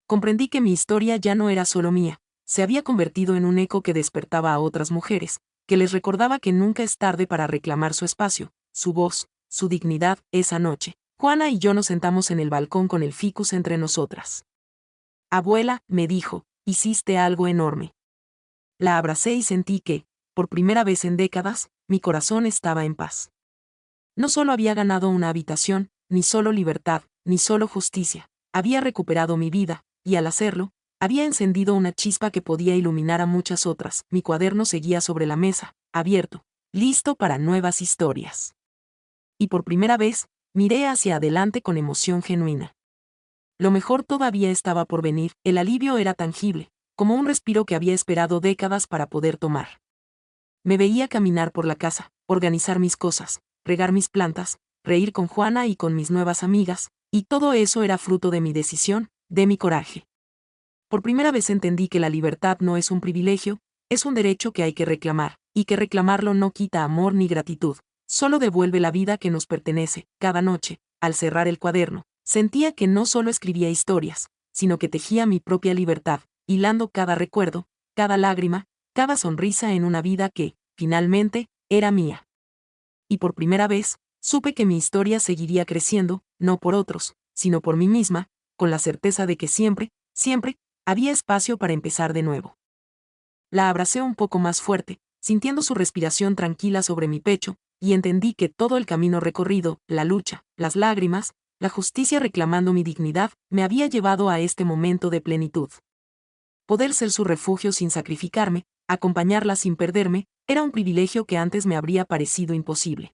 Comprendí que mi historia ya no era solo mía, se había convertido en un eco que despertaba a otras mujeres, que les recordaba que nunca es tarde para reclamar su espacio, su voz, su dignidad. Esa noche, Juana y yo nos sentamos en el balcón con el ficus entre nosotras. Abuela, me dijo, hiciste algo enorme. La abracé y sentí que, por primera vez en décadas, mi corazón estaba en paz. No solo había ganado una habitación, ni solo libertad, ni solo justicia, había recuperado mi vida, y al hacerlo, había encendido una chispa que podía iluminar a muchas otras. Mi cuaderno seguía sobre la mesa, abierto, listo para nuevas historias. Y por primera vez, miré hacia adelante con emoción genuina. Lo mejor todavía estaba por venir, el alivio era tangible, como un respiro que había esperado décadas para poder tomar. Me veía caminar por la casa, organizar mis cosas, regar mis plantas, reír con Juana y con mis nuevas amigas, y todo eso era fruto de mi decisión, de mi coraje. Por primera vez entendí que la libertad no es un privilegio, es un derecho que hay que reclamar, y que reclamarlo no quita amor ni gratitud, solo devuelve la vida que nos pertenece. Cada noche, al cerrar el cuaderno, sentía que no solo escribía historias, sino que tejía mi propia libertad, hilando cada recuerdo, cada lágrima, cada sonrisa en una vida que, finalmente, era mía. Y por primera vez, supe que mi historia seguiría creciendo, no por otros, sino por mí misma, con la certeza de que siempre, siempre, había espacio para empezar de nuevo. La abracé un poco más fuerte, sintiendo su respiración tranquila sobre mi pecho, y entendí que todo el camino recorrido, la lucha, las lágrimas, la justicia reclamando mi dignidad, me había llevado a este momento de plenitud. Poder ser su refugio sin sacrificarme, acompañarla sin perderme, era un privilegio que antes me habría parecido imposible.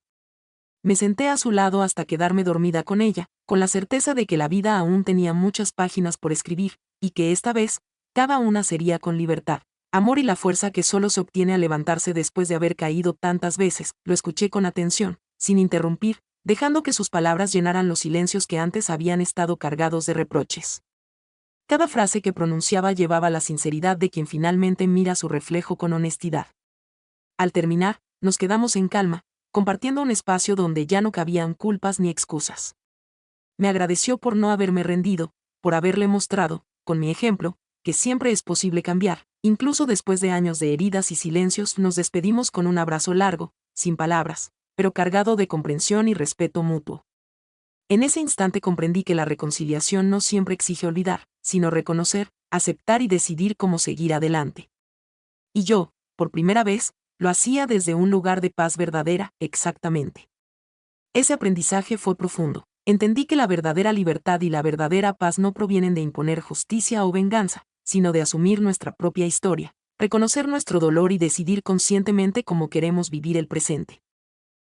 Me senté a su lado hasta quedarme dormida con ella, con la certeza de que la vida aún tenía muchas páginas por escribir, y que esta vez, cada una sería con libertad, amor y la fuerza que solo se obtiene al levantarse después de haber caído tantas veces. Lo escuché con atención, sin interrumpir, dejando que sus palabras llenaran los silencios que antes habían estado cargados de reproches. Cada frase que pronunciaba llevaba la sinceridad de quien finalmente mira su reflejo con honestidad. Al terminar, nos quedamos en calma, compartiendo un espacio donde ya no cabían culpas ni excusas. Me agradeció por no haberme rendido, por haberle mostrado, con mi ejemplo, que siempre es posible cambiar. Incluso después de años de heridas y silencios, nos despedimos con un abrazo largo, sin palabras, pero cargado de comprensión y respeto mutuo. En ese instante comprendí que la reconciliación no siempre exige olvidar, sino reconocer, aceptar y decidir cómo seguir adelante. Y yo, por primera vez, lo hacía desde un lugar de paz verdadera, exactamente. Ese aprendizaje fue profundo. Entendí que la verdadera libertad y la verdadera paz no provienen de imponer justicia o venganza, sino de asumir nuestra propia historia, reconocer nuestro dolor y decidir conscientemente cómo queremos vivir el presente.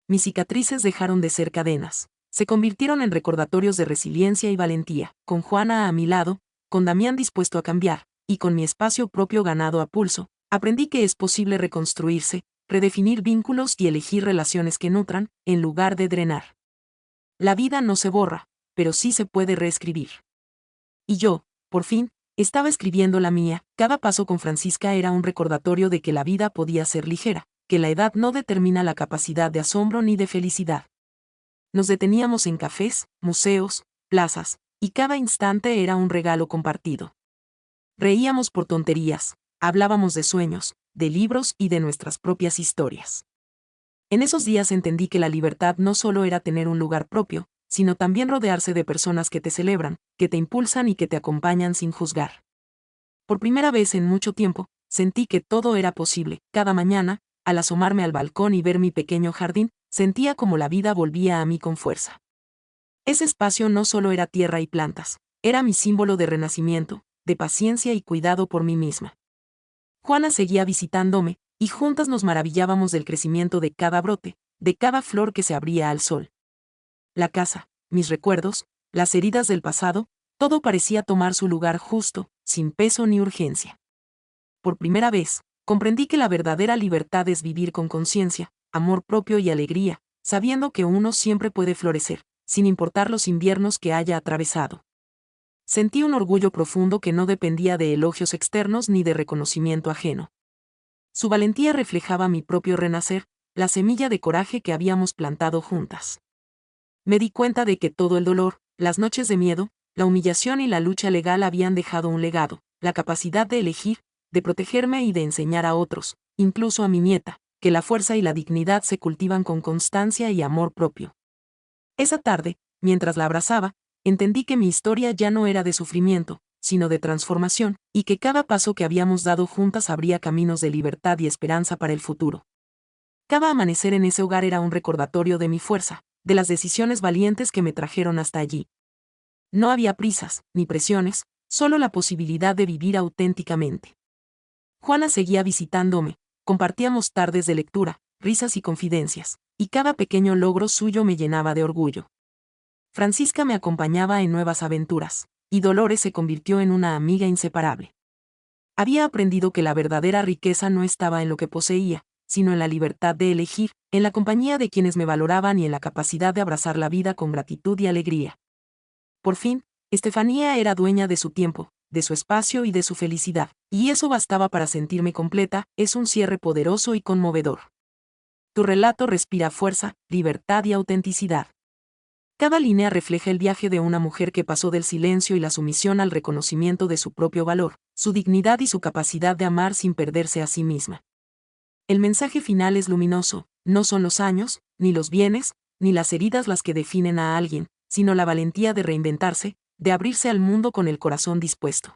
Mis cicatrices dejaron de ser cadenas, se convirtieron en recordatorios de resiliencia y valentía, con Juana a mi lado, con Damián dispuesto a cambiar, y con mi espacio propio ganado a pulso. Aprendí que es posible reconstruirse, redefinir vínculos y elegir relaciones que nutran, en lugar de drenar. La vida no se borra, pero sí se puede reescribir. Y yo, por fin, Estaba escribiendo la mía. Cada paso con Francisca era un recordatorio de que la vida podía ser ligera, que la edad no determina la capacidad de asombro ni de felicidad. Nos deteníamos en cafés, museos, plazas, y cada instante era un regalo compartido. Reíamos por tonterías, hablábamos de sueños, de libros y de nuestras propias historias. En esos días entendí que la libertad no solo era tener un lugar propio, sino también rodearse de personas que te celebran, que te impulsan y que te acompañan sin juzgar. Por primera vez en mucho tiempo, sentí que todo era posible. Cada mañana, al asomarme al balcón y ver mi pequeño jardín, sentía como la vida volvía a mí con fuerza. Ese espacio no solo era tierra y plantas, era mi símbolo de renacimiento, de paciencia y cuidado por mí misma. Juana seguía visitándome, y juntas nos maravillábamos del crecimiento de cada brote, de cada flor que se abría al sol. La casa, mis recuerdos, las heridas del pasado, todo parecía tomar su lugar justo, sin peso ni urgencia. Por primera vez, comprendí que la verdadera libertad es vivir con conciencia, amor propio y alegría, sabiendo que uno siempre puede florecer, sin importar los inviernos que haya atravesado. Sentí un orgullo profundo que no dependía de elogios externos ni de reconocimiento ajeno. Su valentía reflejaba mi propio renacer, la semilla de coraje que habíamos plantado juntas. Me di cuenta de que todo el dolor, las noches de miedo, la humillación y la lucha legal habían dejado un legado, la capacidad de elegir, de protegerme y de enseñar a otros, incluso a mi nieta, que la fuerza y la dignidad se cultivan con constancia y amor propio. Esa tarde, mientras la abrazaba, entendí que mi historia ya no era de sufrimiento, sino de transformación, y que cada paso que habíamos dado juntas abría caminos de libertad y esperanza para el futuro. Cada amanecer en ese hogar era un recordatorio de mi fuerza, de las decisiones valientes que me trajeron hasta allí. No había prisas, ni presiones, solo la posibilidad de vivir auténticamente. Juana seguía visitándome, compartíamos tardes de lectura, risas y confidencias, y cada pequeño logro suyo me llenaba de orgullo. Francisca me acompañaba en nuevas aventuras, y Dolores se convirtió en una amiga inseparable. Había aprendido que la verdadera riqueza no estaba en lo que poseía, sino en la libertad de elegir, en la compañía de quienes me valoraban y en la capacidad de abrazar la vida con gratitud y alegría. Por fin, Estefanía era dueña de su tiempo, de su espacio y de su felicidad, y eso bastaba para sentirme completa. Es un cierre poderoso y conmovedor. Tu relato respira fuerza, libertad y autenticidad. Cada línea refleja el viaje de una mujer que pasó del silencio y la sumisión al reconocimiento de su propio valor, su dignidad y su capacidad de amar sin perderse a sí misma. El mensaje final es luminoso: no son los años, ni los bienes, ni las heridas las que definen a alguien, sino la valentía de reinventarse, de abrirse al mundo con el corazón dispuesto.